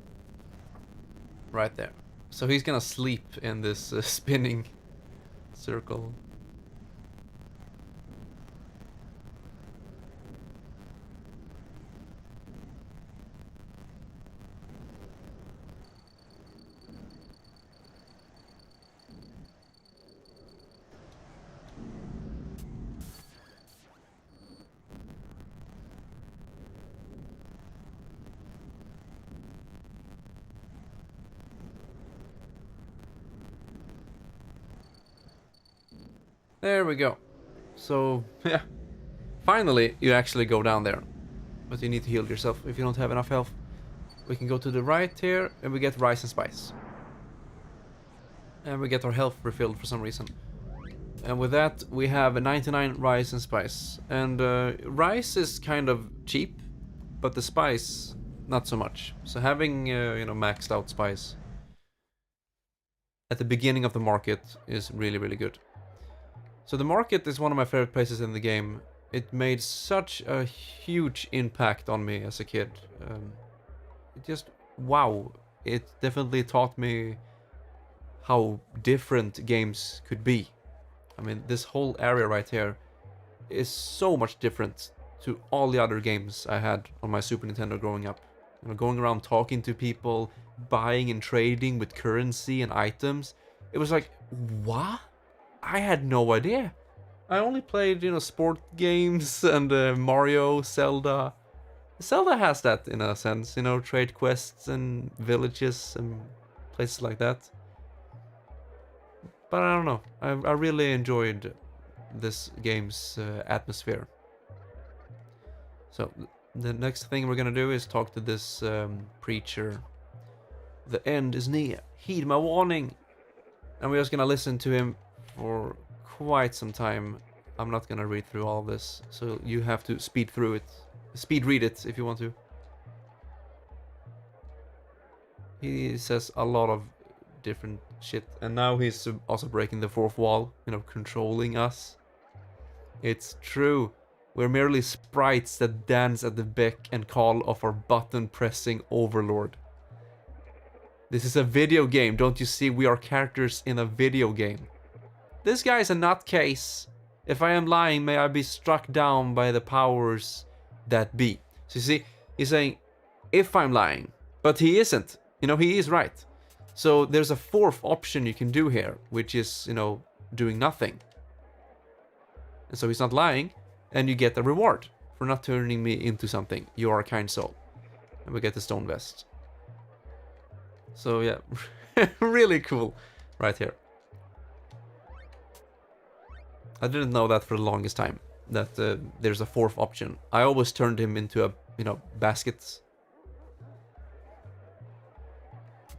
Right there. So he's gonna sleep in this spinning circle. There we go. So, yeah. Finally, you actually go down there. But you need to heal yourself if you don't have enough health. We can go to the right here, and we get rice and spice. And we get our health refilled for some reason. And with that, we have 99 rice and spice. And rice is kind of cheap, but the spice, not so much. So having, maxed out spice at the beginning of the market is really, really good. So the market is one of my favorite places in the game. It made such a huge impact on me as a kid. It just, wow. It definitely taught me how different games could be. I mean, this whole area right here is so much different to all the other games I had on my Super Nintendo growing up. Going around talking to people, buying and trading with currency and items. It was like, what? I had no idea. I only played, sport games and Mario, Zelda. Zelda has that in a sense, trade quests and villages and places like that. But I don't know. I really enjoyed this game's atmosphere. So the next thing we're gonna do is talk to this preacher. The end is near. Heed my warning. And we're just gonna listen to him for quite some time. I'm not gonna read through all this, so you have to speed through it. Speed read it if you want to. He says a lot of different shit, and now he's also breaking the fourth wall, controlling us. It's true. We're merely sprites that dance at the beck and call of our button-pressing overlord. This is a video game, don't you see? We are characters in a video game. This guy is a nutcase. If I am lying, may I be struck down by the powers that be. So you see, he's saying, if I'm lying. But he isn't. You know, he is right. So there's a fourth option you can do here, which is, you know, doing nothing. And so he's not lying, and you get a reward for not turning me into something. You are a kind soul. And we get the stone vest. So yeah, really cool right here. I didn't know that for the longest time, that there's a fourth option. I always turned him into a, you know, basket.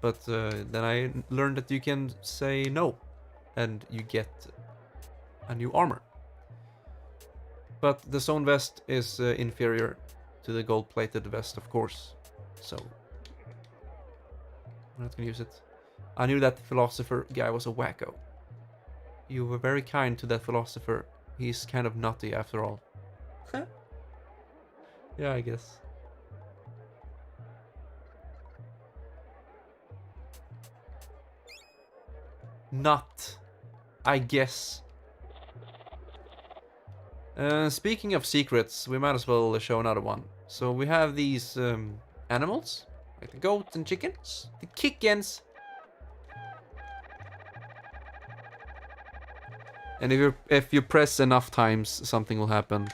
But then I learned that you can say no, and you get a new armor. But the stone vest is inferior to the gold-plated vest, of course. So I'm not gonna use it. I knew that philosopher guy was a wacko. You were very kind to that philosopher. He's kind of nutty after all. Yeah, I guess. Nut. I guess. Speaking of secrets, we might as well show another one. So we have these animals, like the goats and chickens. The chickens. And if you press enough times, something will happen.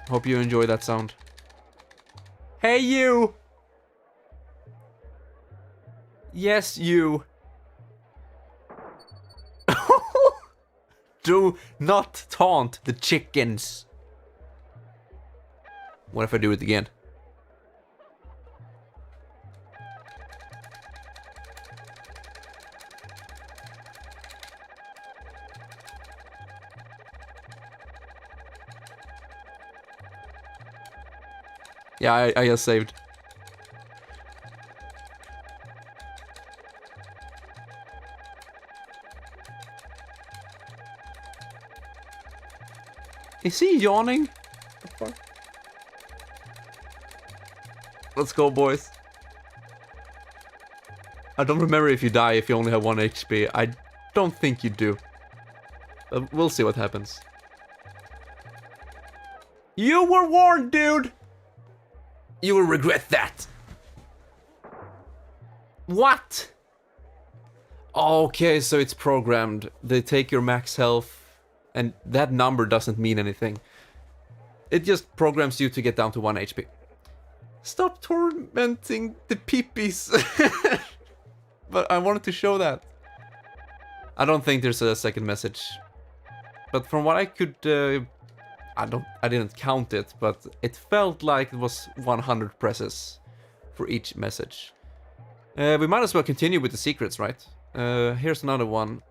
Hope you enjoy that sound. Hey, you! Yes, you. Do not taunt the chickens. What if I do it again? Yeah, I just saved. Is he yawning? The fuck? Let's go, boys. I don't remember if you die if you only have 1 HP. I don't think you do. But we'll see what happens. You were warned, dude! You will regret that. What? Okay, so it's programmed. They take your max health, and that number doesn't mean anything. It just programs you to get down to 1 HP. Stop tormenting the peepees. But I wanted to show that. I don't think there's a second message. But from what I could... I didn't count it, but it felt like it was 100 presses for each message. We might as well continue with the secrets, right? Here's another one.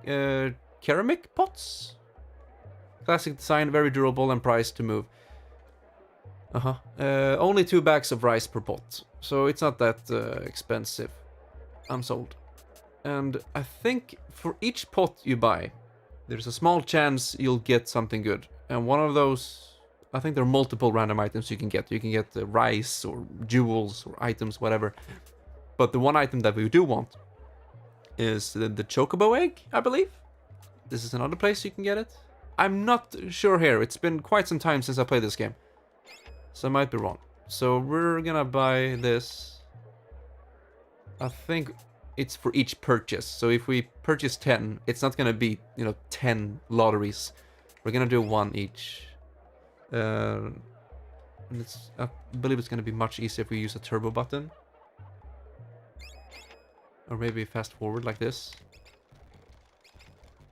Ceramic pots? Classic design, very durable and priced to move. Only 2 bags of rice per pot. So it's not that expensive. I'm sold. And I think for each pot you buy, there's a small chance you'll get something good. And one of those, I think there are multiple random items you can get. You can get rice or jewels or items, whatever. But the one item that we do want is the chocobo egg, I believe. This is another place you can get it. I'm not sure here. It's been quite some time since I played this game. So I might be wrong. So we're gonna buy this. I think it's for each purchase. So if we purchase 10, it's not gonna be, 10 lotteries. We're gonna do 1 each. And I believe it's gonna be much easier if we use a turbo button. Or maybe fast forward like this.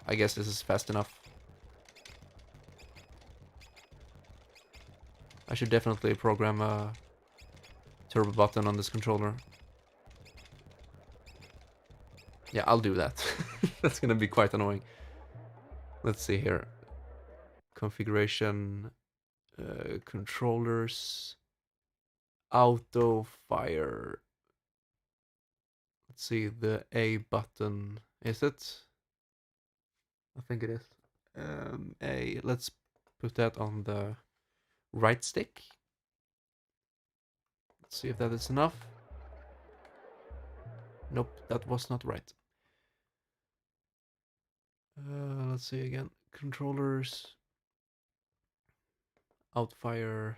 I guess this is fast enough. I should definitely program a turbo button on this controller. Yeah, I'll do that. That's gonna be quite annoying. Let's see here. configuration, controllers, auto fire. Let's see, the A button. Is it? I think it is. A. Let's put that on the right stick. Let's see if that is enough. Nope, that was not right. Let's see again. Controllers. Outfire.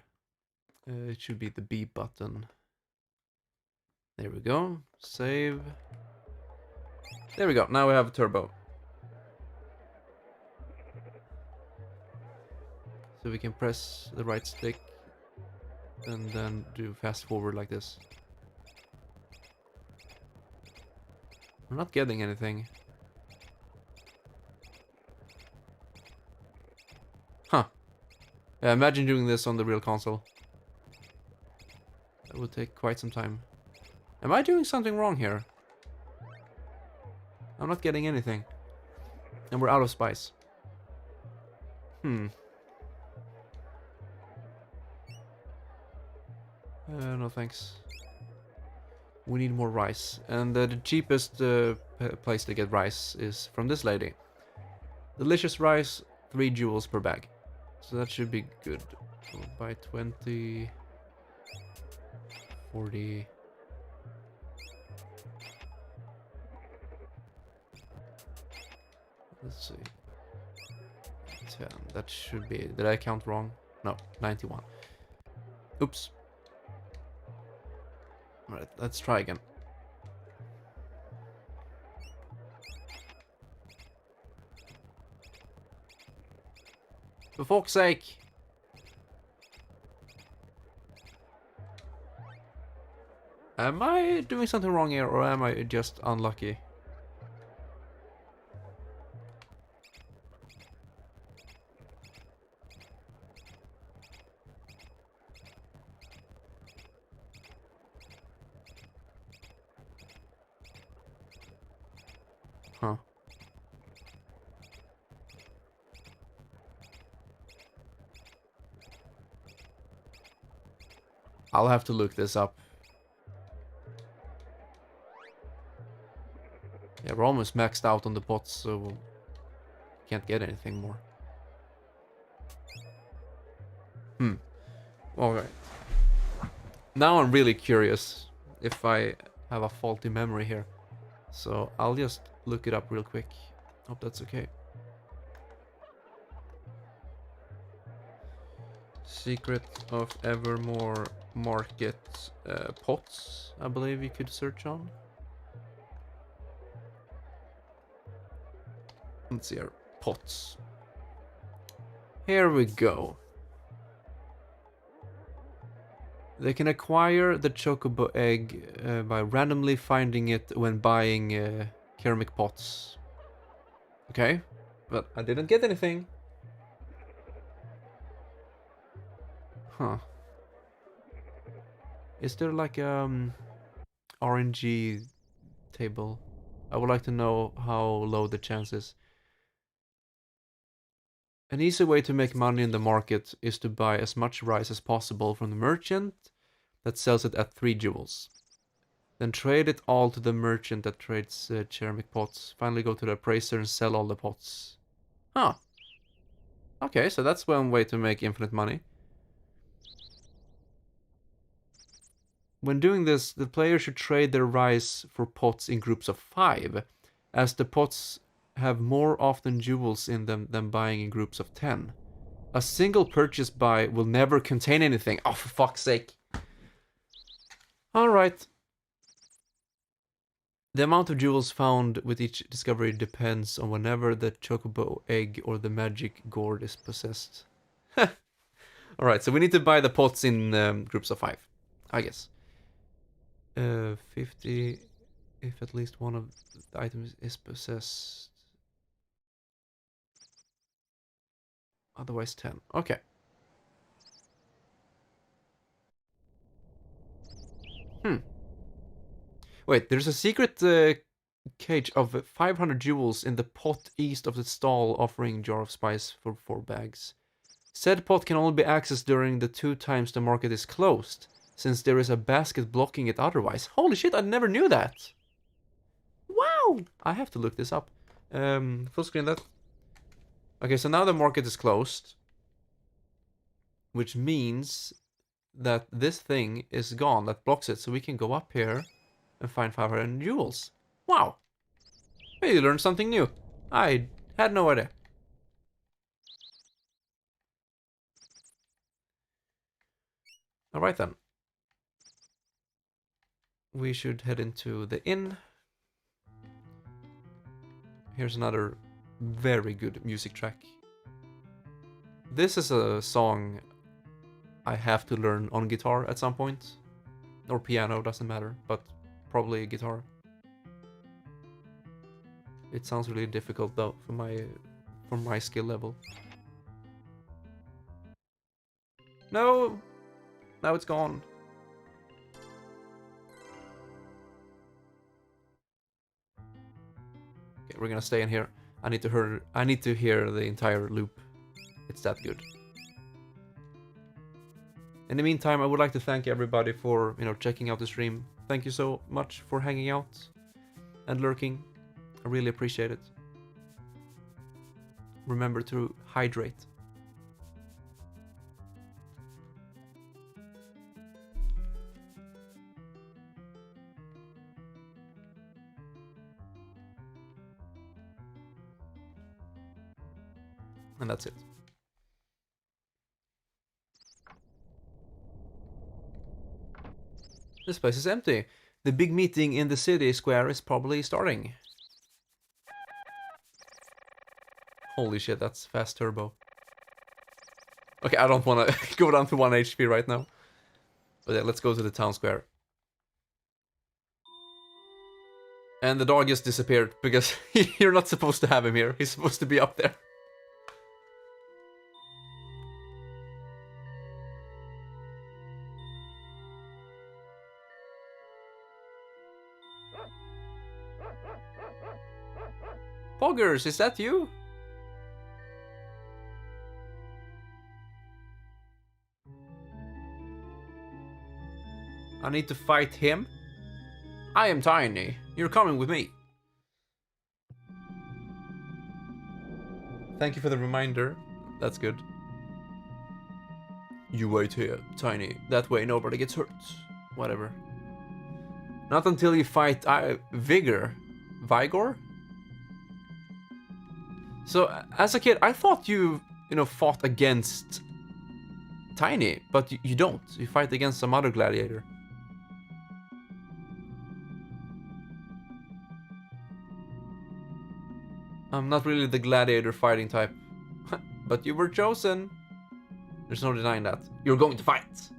It should be the B button. There we go. Save. There we go. Now we have a turbo. So we can press the right stick and then do fast forward like this. I'm not getting anything. Huh. Yeah, imagine doing this on the real console. That would take quite some time. Am I doing something wrong here? I'm not getting anything. And we're out of spice. No thanks. We need more rice. And the cheapest place to get rice is from this lady. Delicious rice, 3 jewels per bag. So that should be good. We'll buy 20... 40... Let's see. 10. That should be... Did I count wrong? No, 91. Oops. Alright, let's try again. For fuck's sake! Am I doing something wrong here, or am I just unlucky? Huh. I'll have to look this up. Yeah, we're almost maxed out on the pots, so we can't get anything more. Alright. Now I'm really curious if I have a faulty memory here. So I'll just look it up real quick. Hope that's okay. Secret of Evermore market pots, I believe you could search on. Let's see here. Pots. Here we go. They can acquire the chocobo egg by randomly finding it when buying ceramic pots. Okay, but I didn't get anything. Huh. Is there like RNG table? I would like to know how low the chance is. An easy way to make money in the market is to buy as much rice as possible from the merchant that sells it at 3 jewels. Then trade it all to the merchant that trades ceramic pots. Finally go to the appraiser and sell all the pots. Huh. Okay, so that's one way to make infinite money. When doing this, the player should trade their rice for pots in groups of 5, as the pots have more often jewels in them than buying in groups of 10. A single purchase buy will never contain anything. Oh, for fuck's sake. Alright. The amount of jewels found with each discovery depends on whenever the chocobo egg or the magic gourd is possessed. Alright, so we need to buy the pots in groups of 5, I guess. 50 if at least one of the items is possessed. Otherwise 10. Okay. Wait, there's a secret cage of 500 jewels in the pot east of the stall offering jar of spice for 4 bags. Said pot can only be accessed during the 2 times the market is closed, since there is a basket blocking it otherwise. Holy shit, I never knew that! Wow! I have to look this up. Full screen that. Okay, so now the market is closed. Which means that this thing is gone that blocks it, so we can go up here and find 500 jewels. Wow! Hey, you learned something new. I had no idea. Alright then. We should head into the inn. Here's another very good music track. This is a song I have to learn on guitar at some point. Or piano, doesn't matter, but probably guitar. It sounds really difficult though for my skill level. No! Now it's gone. Okay, we're gonna stay in here. I need to hear the entire loop. It's that good. In the meantime, I would like to thank everybody for, checking out the stream. Thank you so much for hanging out and lurking. I really appreciate it. Remember to hydrate. And that's it. This place is empty. The big meeting in the city square is probably starting. Holy shit, that's fast turbo. Okay, I don't want to go down to 1 HP right now. But yeah, let's go to the town square. And the dog just disappeared, because you're not supposed to have him here. He's supposed to be up there. Poggers, is that you? I need to fight him? I am Tiny. You're coming with me. Thank you for the reminder. That's good. You wait here, Tiny. That way nobody gets hurt. Whatever. Not until you fight Vigor. Vigor? So, as a kid, I thought you fought against Tiny, but you don't. You fight against some other gladiator. I'm not really the gladiator fighting type. But you were chosen. There's no denying that. You're going to fight.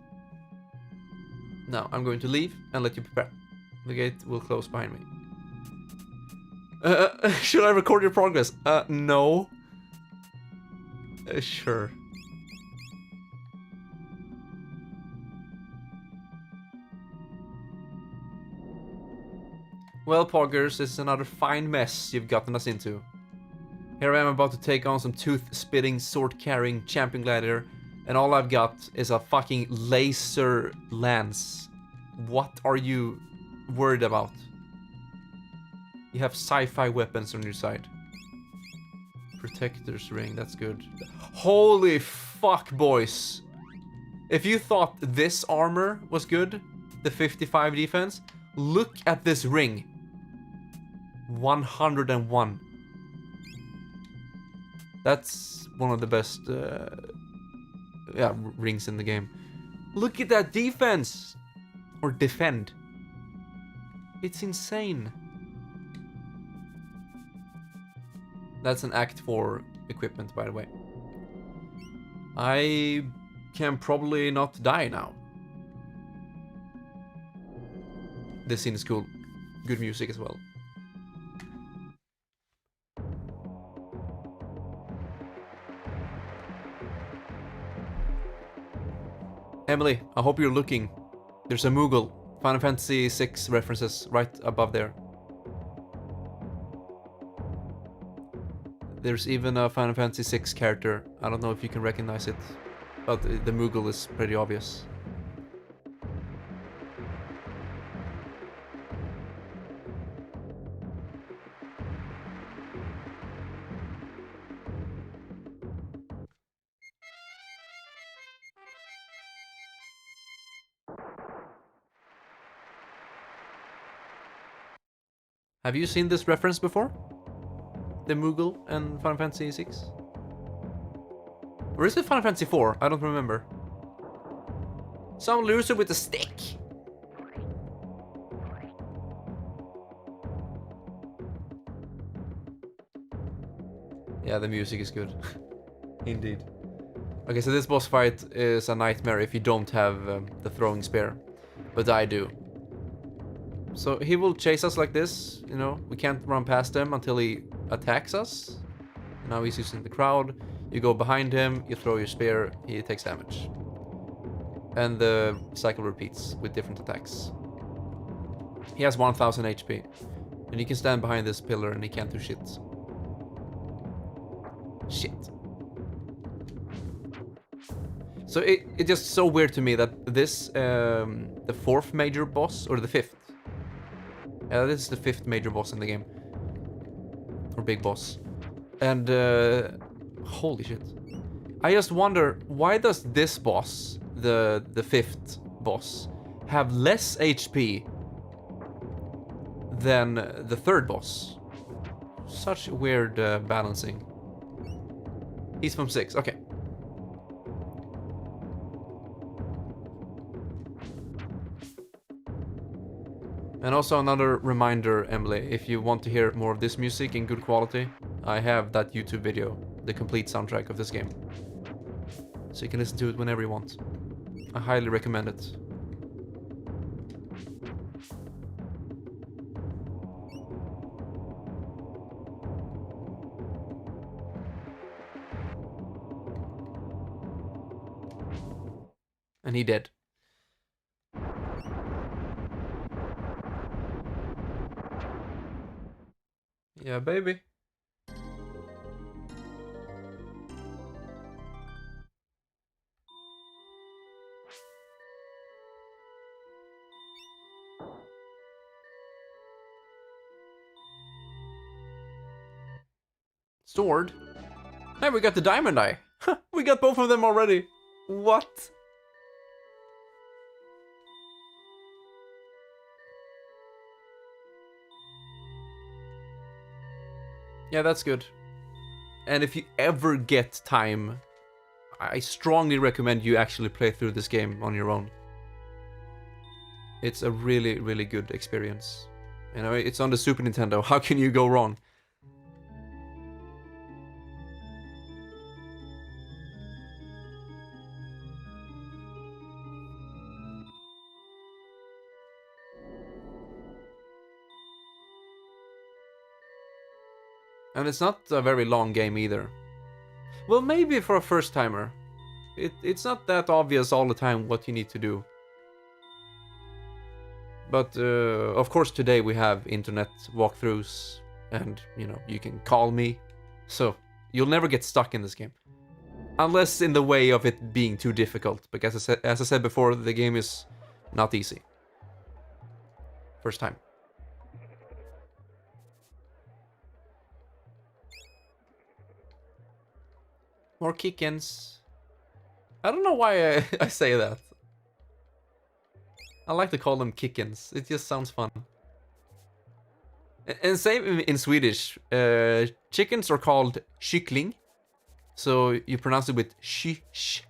Now, I'm going to leave and let you prepare. The gate will close behind me. Should I record your progress? No. Sure. Well, Poggers, this is another fine mess you've gotten us into. Here I am about to take on some tooth-spitting, sword-carrying champion gladiator, and all I've got is a fucking laser lance. What are you worried about? You have sci-fi weapons on your side. Protector's ring, that's good. Holy fuck, boys. If you thought this armor was good, the 55 defense, look at this ring. 101. That's one of the best rings in the game. Look at that defense! Or defend. It's insane. That's an Act 4 equipment, by the way. I can probably not die now. This scene is cool. Good music as well. Emily, I hope you're looking. There's a Moogle. Final Fantasy VI references right above there. There's even a Final Fantasy VI character. I don't know if you can recognize it, but the Moogle is pretty obvious. Have you seen this reference before? The Moogle and Final Fantasy VI? Or is it Final Fantasy IV? I don't remember. Some loser with a stick. Yeah, the music is good. Indeed. Okay, so this boss fight is a nightmare if you don't have the throwing spear. But I do. So he will chase us like this, you know, we can't run past him until he attacks us. Now he's using the crowd, you go behind him, you throw your spear, he takes damage. And the cycle repeats with different attacks. He has 1000 HP, and you can stand behind this pillar and he can't do shit. Shit. So it's just so weird to me that this, the fourth major boss, or the fifth, this is the fifth major boss in the game. Or big boss. And, holy shit. I just wonder, why does this boss, the fifth boss, have less HP than the third boss? Such weird balancing. He's from 6, okay. And also another reminder, Emily, if you want to hear more of this music in good quality, I have that YouTube video, the complete soundtrack of this game. So you can listen to it whenever you want. I highly recommend it. And he did. Yeah, baby. Sword? Hey, we got the diamond eye. We got both of them already. What? Yeah, that's good. And if you ever get time, I strongly recommend you actually play through this game on your own. It's a really, really good experience. You know, it's on the Super Nintendo. How can you go wrong? And it's not a very long game either. Well, maybe for a first timer. It's not that obvious all the time what you need to do. But of course today we have internet walkthroughs and, you know, you can call me. So you'll never get stuck in this game. Unless in the way of it being too difficult. Because as I said before, the game is not easy. First time. More kickins. I don't know why I say that. I like to call them kickins. It just sounds fun. And same in Swedish. Chickens are called kyckling. So you pronounce it with sh.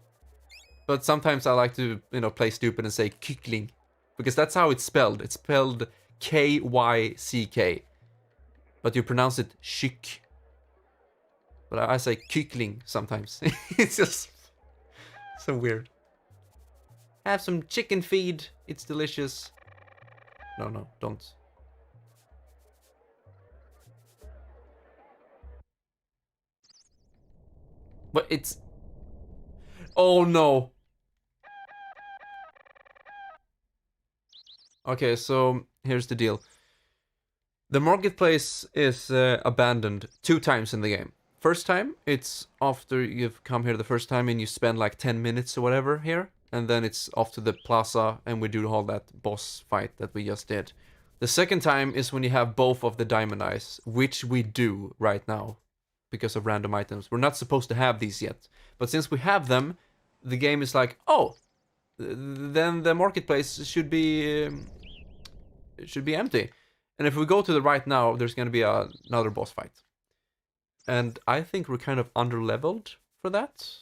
But sometimes I like to, you know, play stupid and say kyckling. Because that's how it's spelled. It's spelled Kyck. But you pronounce it kyck. But I say kyckling sometimes. It's just so weird. Have some chicken feed. It's delicious. No, don't. But it's... Oh no. Okay, so here's the deal. The marketplace is abandoned 2 times in the game. First time, it's after you've come here the first time and you spend like 10 minutes or whatever here. And then it's off to the plaza and we do all that boss fight that we just did. The second time is when you have both of the diamond eyes, which we do right now because of random items. We're not supposed to have these yet. But since we have them, the game is like, oh, then the marketplace should be empty. And if we go to the right now, there's going to be another boss fight. And I think we're kind of under-leveled for that.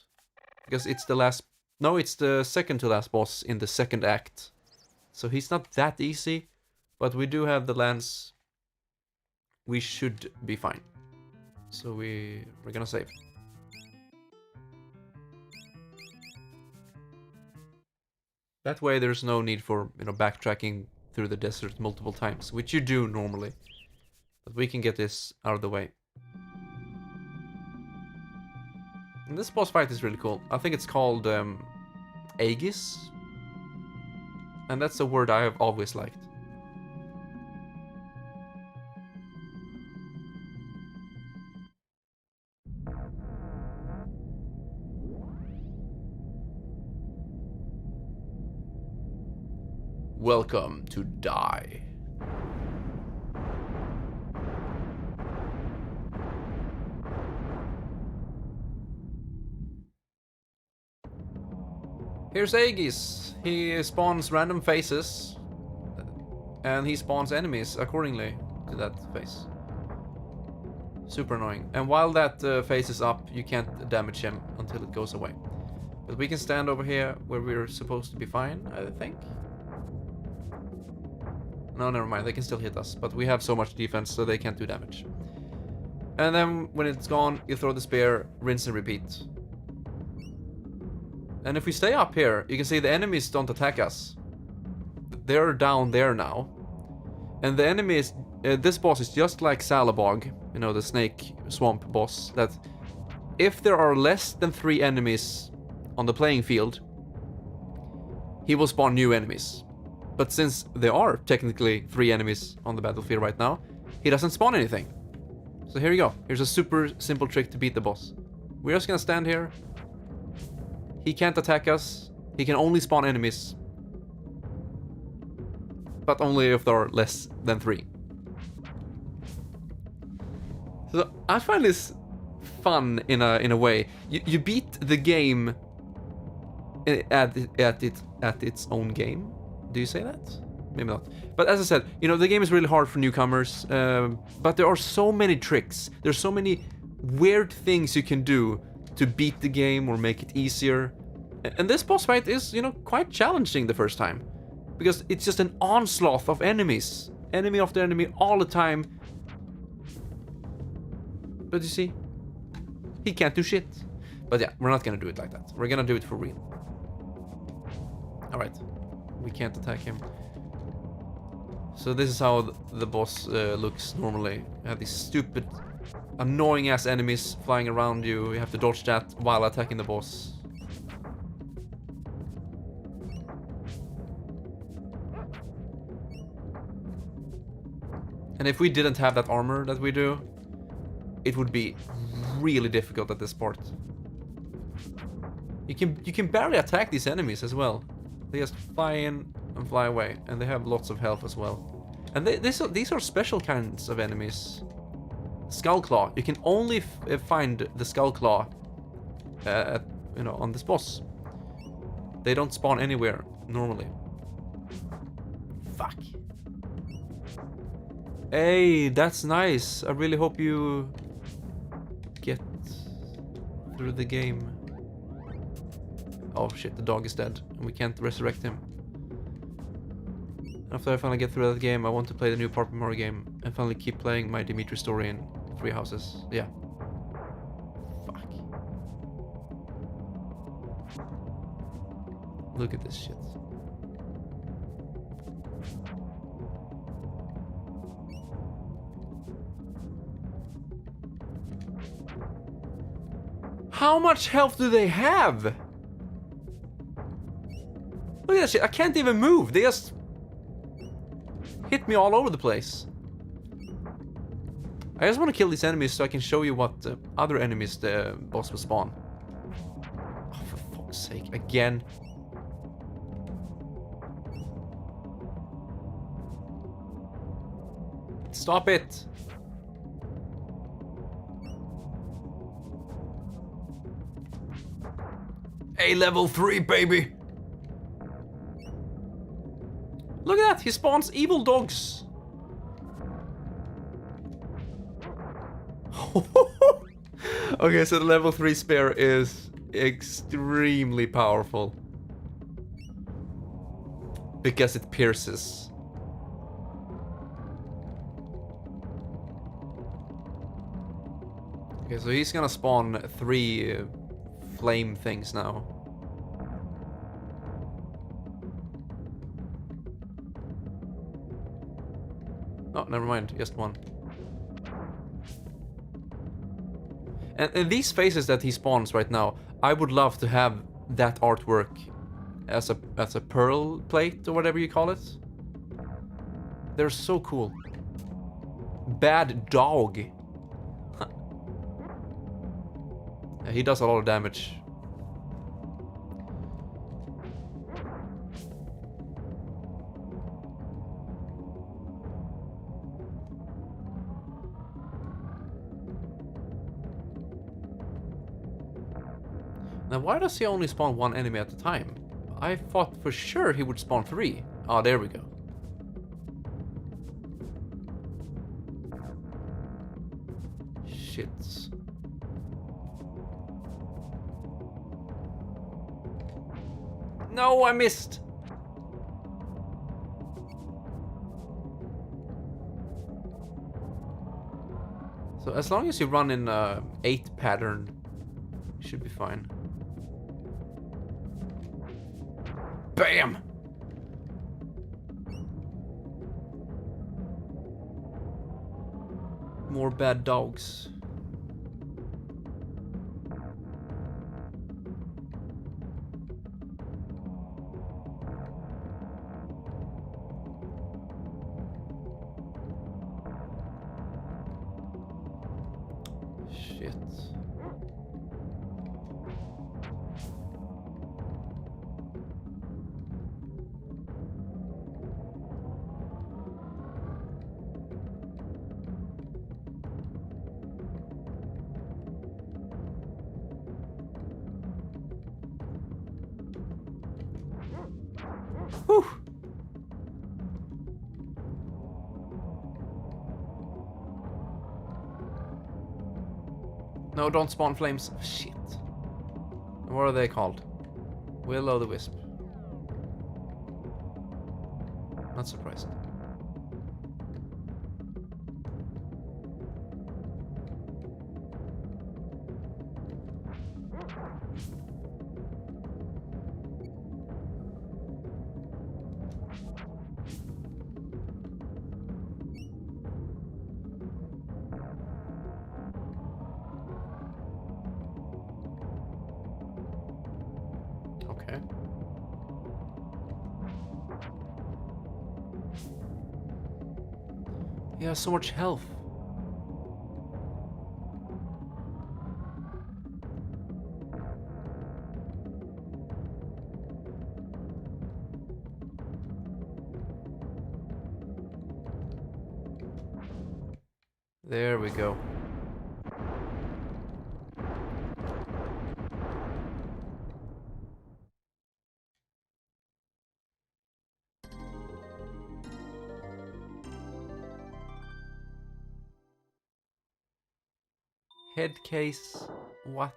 Because it's the last... No, it's the second to last boss in the second act. So he's not that easy. But we do have the lance. We should be fine. So we're gonna save. That way there's no need for, backtracking through the desert multiple times. Which you do normally. But we can get this out of the way. And this boss fight is really cool. I think it's called Aegis. And that's a word I have always liked. Welcome to Die. Here's Aegis. He spawns random faces. And he spawns enemies accordingly to that face. Super annoying. And while that face is up, you can't damage him until it goes away. But we can stand over here where we're supposed to be fine, I think. No, never mind. They can still hit us. But we have so much defense, so they can't do damage. And then when it's gone, you throw the spear, rinse and repeat. And if we stay up here, you can see the enemies don't attack us. They're down there now. And the enemies... this boss is just like Salabog, the snake swamp boss. That if there are less than 3 enemies on the playing field, he will spawn new enemies. But since there are technically 3 enemies on the battlefield right now, he doesn't spawn anything. So here you go. Here's a super simple trick to beat the boss. We're just gonna stand here. He can't attack us. He can only spawn enemies. But only if there are less than 3. So I find this fun in a way. You beat the game at its own game. Do you say that? Maybe not. But as I said, the game is really hard for newcomers. But there are so many tricks. There's so many weird things you can do to beat the game or make it easier. And this boss fight is, quite challenging the first time. Because it's just an onslaught of enemies. Enemy after enemy all the time. But you see, he can't do shit. But yeah, we're not gonna do it like that. We're gonna do it for real. Alright. We can't attack him. So this is how the boss looks normally. You have these stupid, annoying ass enemies flying around you. You have to dodge that while attacking the boss. And if we didn't have that armor that we do, it would be really difficult at this part. You can barely attack these enemies as well. They just fly in and fly away, and they have lots of health as well. And these are special kinds of enemies. Skullclaw. You can only find the Skullclaw on this boss. They don't spawn anywhere normally. Fuck. Hey, that's nice. I really hope you get through the game. Oh shit, the dog is dead and we can't resurrect him. After I finally get through that game, I want to play the new Paper Mario game and finally keep playing my Dimitri story in 3 houses. Yeah. Fuck. Look at this shit. How much health do they have? Look at that shit. I can't even move. They just hit me all over the place. I just want to kill these enemies so I can show you what other enemies the boss will spawn. Oh, for fuck's sake, again. Stop it! A level 3, baby! Look at that, he spawns evil dogs. Okay, so the level 3 spear is extremely powerful. Because it pierces. Okay, so he's gonna spawn 3 flame things now. Oh, never mind, just 1. And these faces that he spawns right now, I would love to have that artwork as a pearl plate or whatever you call it. They're so cool. Bad dog. He does a lot of damage. Now, why does he only spawn 1 enemy at a time? I thought for sure he would spawn 3. Oh, there we go. Shit. No, I missed! So as long as you run in 8 pattern, you should be fine. Bam! More bad dogs. Shit. Whew. No, don't spawn flames. Shit. What are they called? Will-o'-the-wisp. Not surprised. Okay. He has so much health. There we go. Head case. What?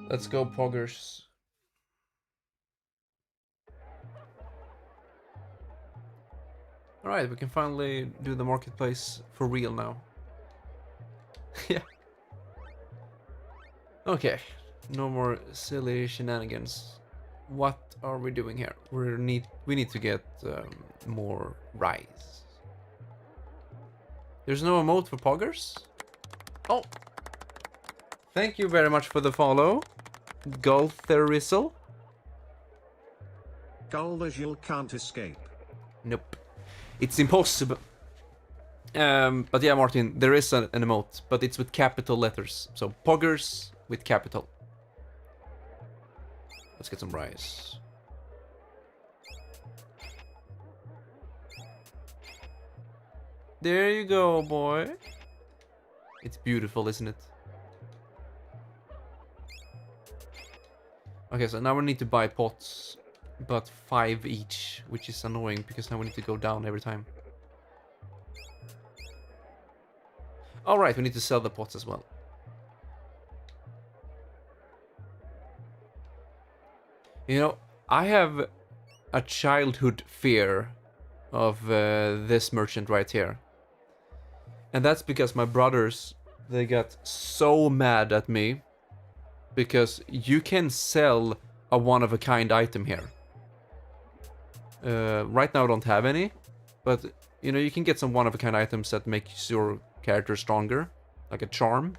Let's go, poggers. Alright, we can finally do the marketplace for real now. Yeah. Okay, no more silly shenanigans. What are we doing here? We need to get more rice. There's no emote for poggers? Oh! Thank you very much for the follow, Gultherizzle. Gultherizzle can't escape. Nope. It's impossible. But yeah, Martin, there is an emote, but it's with capital letters. So, poggers with capital. Let's get some rice. There you go, boy. It's beautiful, isn't it? Okay, so now we need to buy pots, but 5 each, which is annoying because now we need to go down every time. Alright, we need to sell the pots as well. You know, I have a childhood fear of this merchant right here. And that's because my brothers, they got so mad at me because you can sell a one-of-a-kind item here. Right now I don't have any, but you know, you can get some one-of-a-kind items that makes your character stronger, like a charm.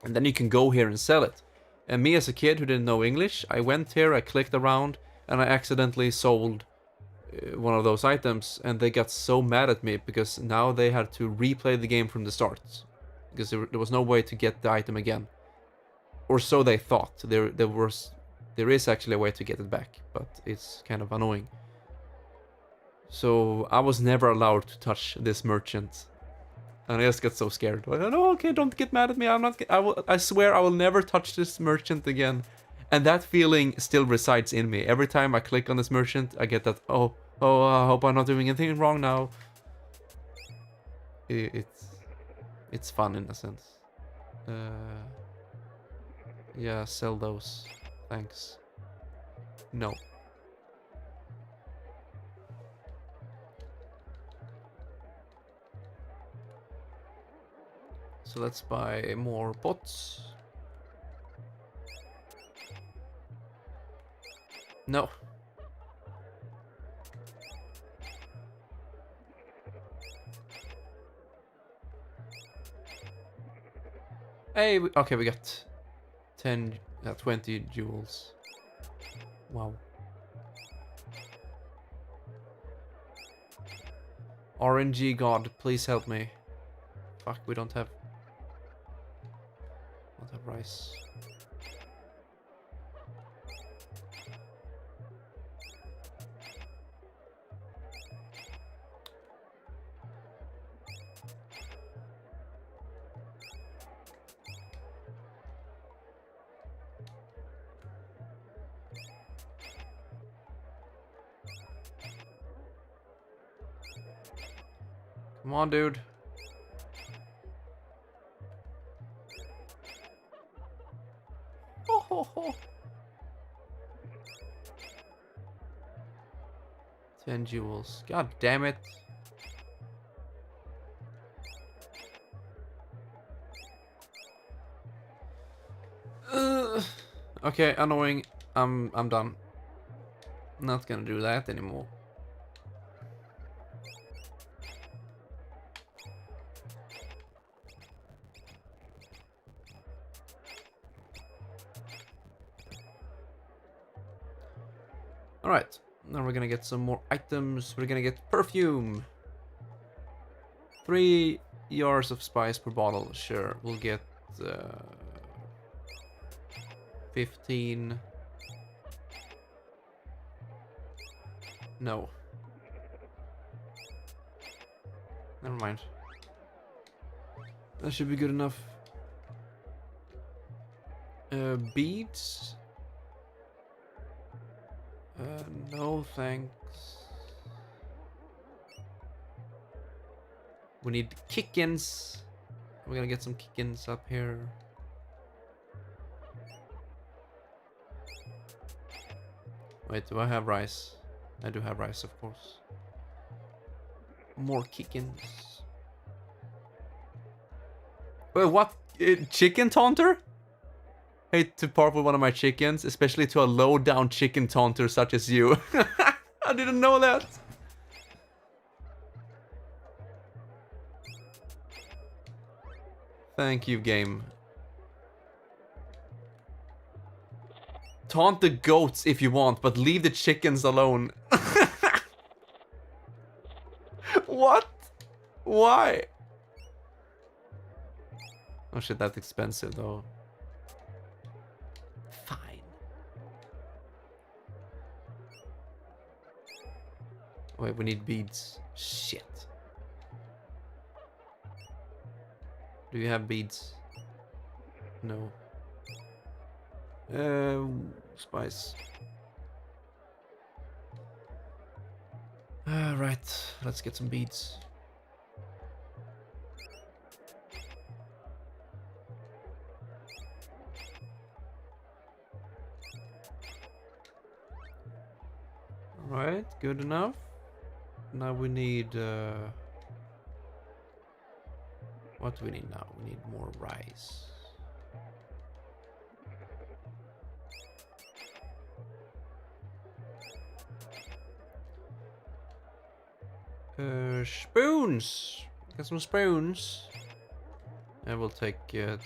And then you can go here and sell it. And me as a kid who didn't know English, I went here, I clicked around, and I accidentally sold one of those items, and they got so mad at me because now they had to replay the game from the start because there was no way to get the item again, or so they thought. There is actually a way to get it back, but it's kind of annoying. So I was never allowed to touch this merchant, and I just got so scared. Like, no, okay, don't get mad at me. I swear I will never touch this merchant again. And that feeling still resides in me. Every time I click on this merchant, I get that, oh, I hope I'm not doing anything wrong now. It's fun in a sense. Yeah, sell those. Thanks. No. So let's buy more pots. No. Hey, okay, we got 20 jewels. Wow. RNG god, please help me. Fuck, we don't have rice. Come on, dude. Oh. 10 jewels. God damn it. Okay, annoying. I'm done. Not gonna do that anymore. Alright, now we're gonna get some more items. We're gonna get perfume. 3 jars of spice per bottle. Sure, we'll get 15. No. Never mind. That should be good enough. Beads? No thanks. We need kickins. We're gonna get some kickins up here. Wait, do I have rice? I do have rice, of course. More chickens. Wait, what? Chicken taunter? Hate to part with one of my chickens, especially to a low-down chicken taunter such as you. I didn't know that. Thank you, game. Taunt the goats if you want, but leave the chickens alone. What? Why? Oh shit, that's expensive though. Fine. Wait, we need beads. Shit. Do you have beads? No. Spice. Right, let's get some beads. Alright, good enough. Now we need... what do we need now? We need more rice. Spoons! Get some spoons. And we'll take 3.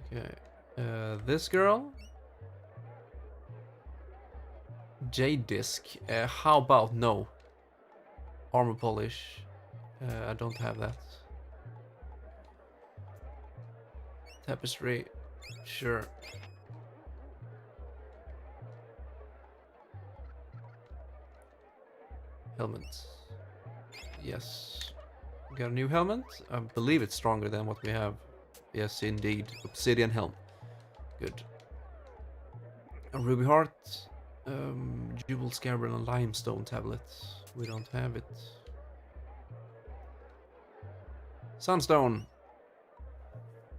Okay. This girl. J-disc. How about no? Armor polish. I don't have that. Tapestry. Sure. Helmet. Yes. Got a new helmet. I believe it's stronger than what we have. Yes, indeed. Obsidian helm. Good. A ruby heart. Jewel scabbard and limestone tablet. We don't have it. Sunstone.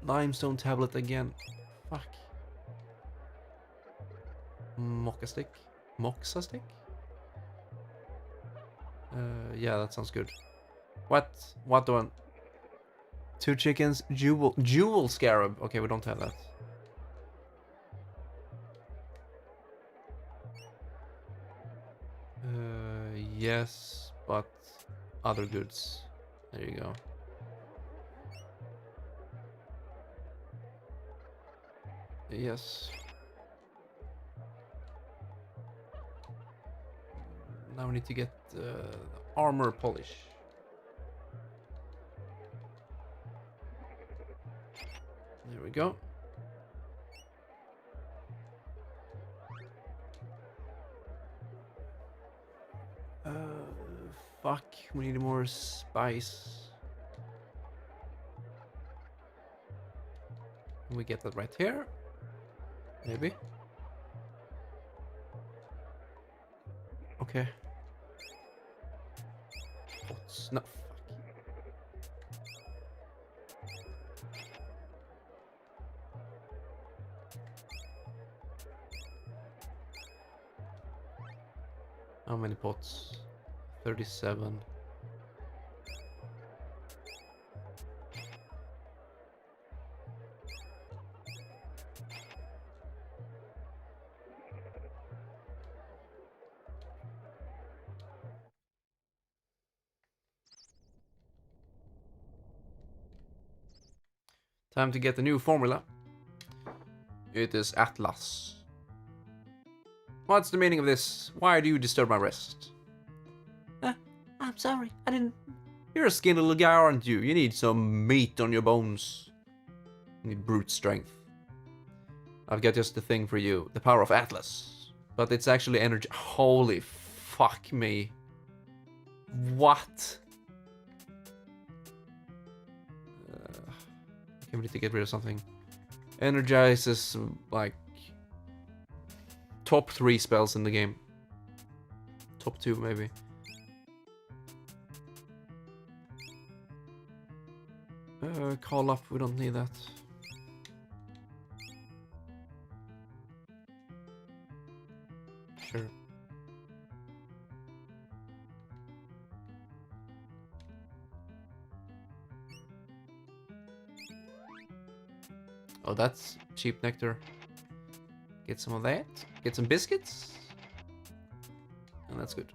Limestone tablet again. Fuck. Mocha stick. Moxa stick? Yeah, that sounds good. What? What do I... 2 chickens. Jewel scarab. Okay, we don't have that. Yes, but other goods. There you go. Yes. Now we need to get armor polish. There we go. Fuck, we need more spice. We get that right here. Maybe. Okay. Pots. No, fuck. How many pots? 37. Time to get the new formula. It is Atlas. What's the meaning of this? Why do you disturb my rest? I'm sorry, I didn't... You're a skinny little guy, aren't you? You need some meat on your bones. You need brute strength. I've got just the thing for you. The power of Atlas. But it's actually energy... Holy fuck me. What? Okay, we need to get rid of something. Energizes, like... top 3 spells in the game. Top 2, maybe. Call up, we don't need that. Sure. Oh, that's cheap nectar. Get some of that. Get some biscuits. And that's good.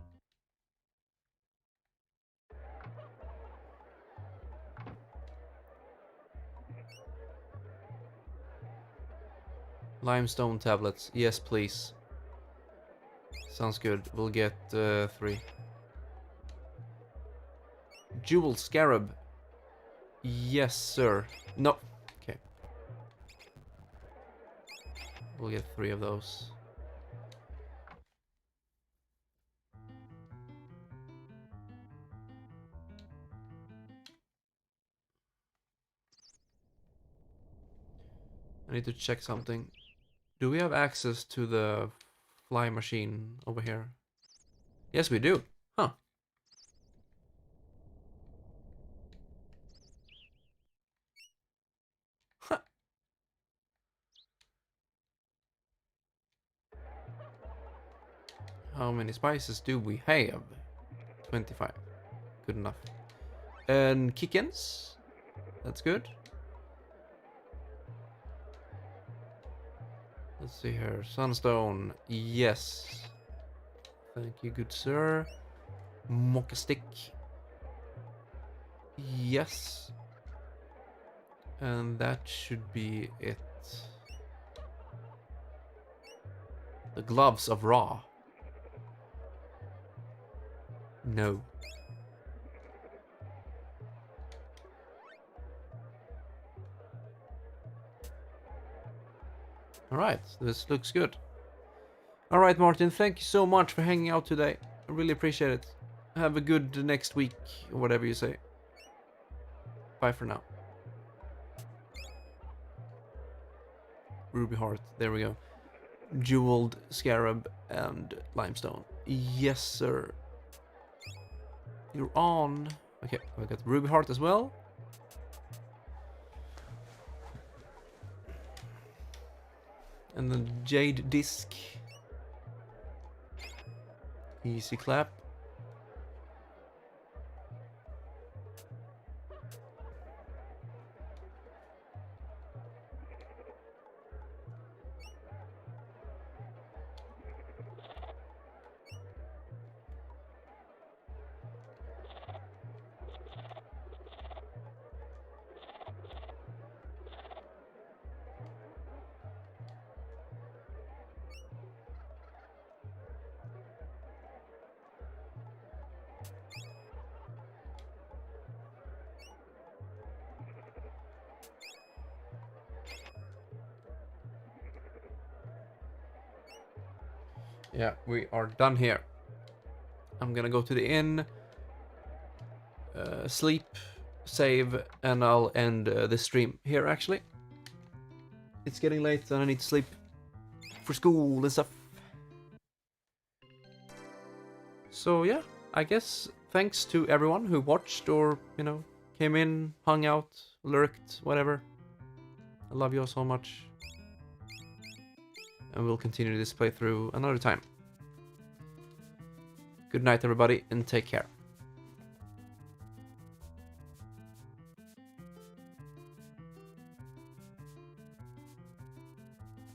Limestone tablets. Yes, please. Sounds good. We'll get 3. Jewel scarab. Yes, sir. No. Okay. We'll get 3 of those. I need to check something. Do we have access to the fly machine over here? Yes, we do. Huh. Huh. How many spices do we have? 25. Good enough. And kickens. That's good. Let's see here. Sunstone. Yes. Thank you, good sir. Mocha stick. Yes. And that should be it. The gloves of Ra. No. Alright, this looks good. Alright, Martin, thank you so much for hanging out today. I really appreciate it. Have a good next week, or whatever you say. Bye for now. Ruby heart, there we go. Jeweled scarab and limestone. Yes, sir. You're on. Okay, I got ruby heart as well. And then jade disc. Easy clap. Yeah, we are done here. I'm gonna go to the inn, sleep, save, and I'll end the stream here actually. It's getting late and I need to sleep for school and stuff. So yeah, I guess thanks to everyone who watched or, you know, came in, hung out, lurked, whatever. I love you all so much. And we'll continue this playthrough another time. Good night, everybody, and take care.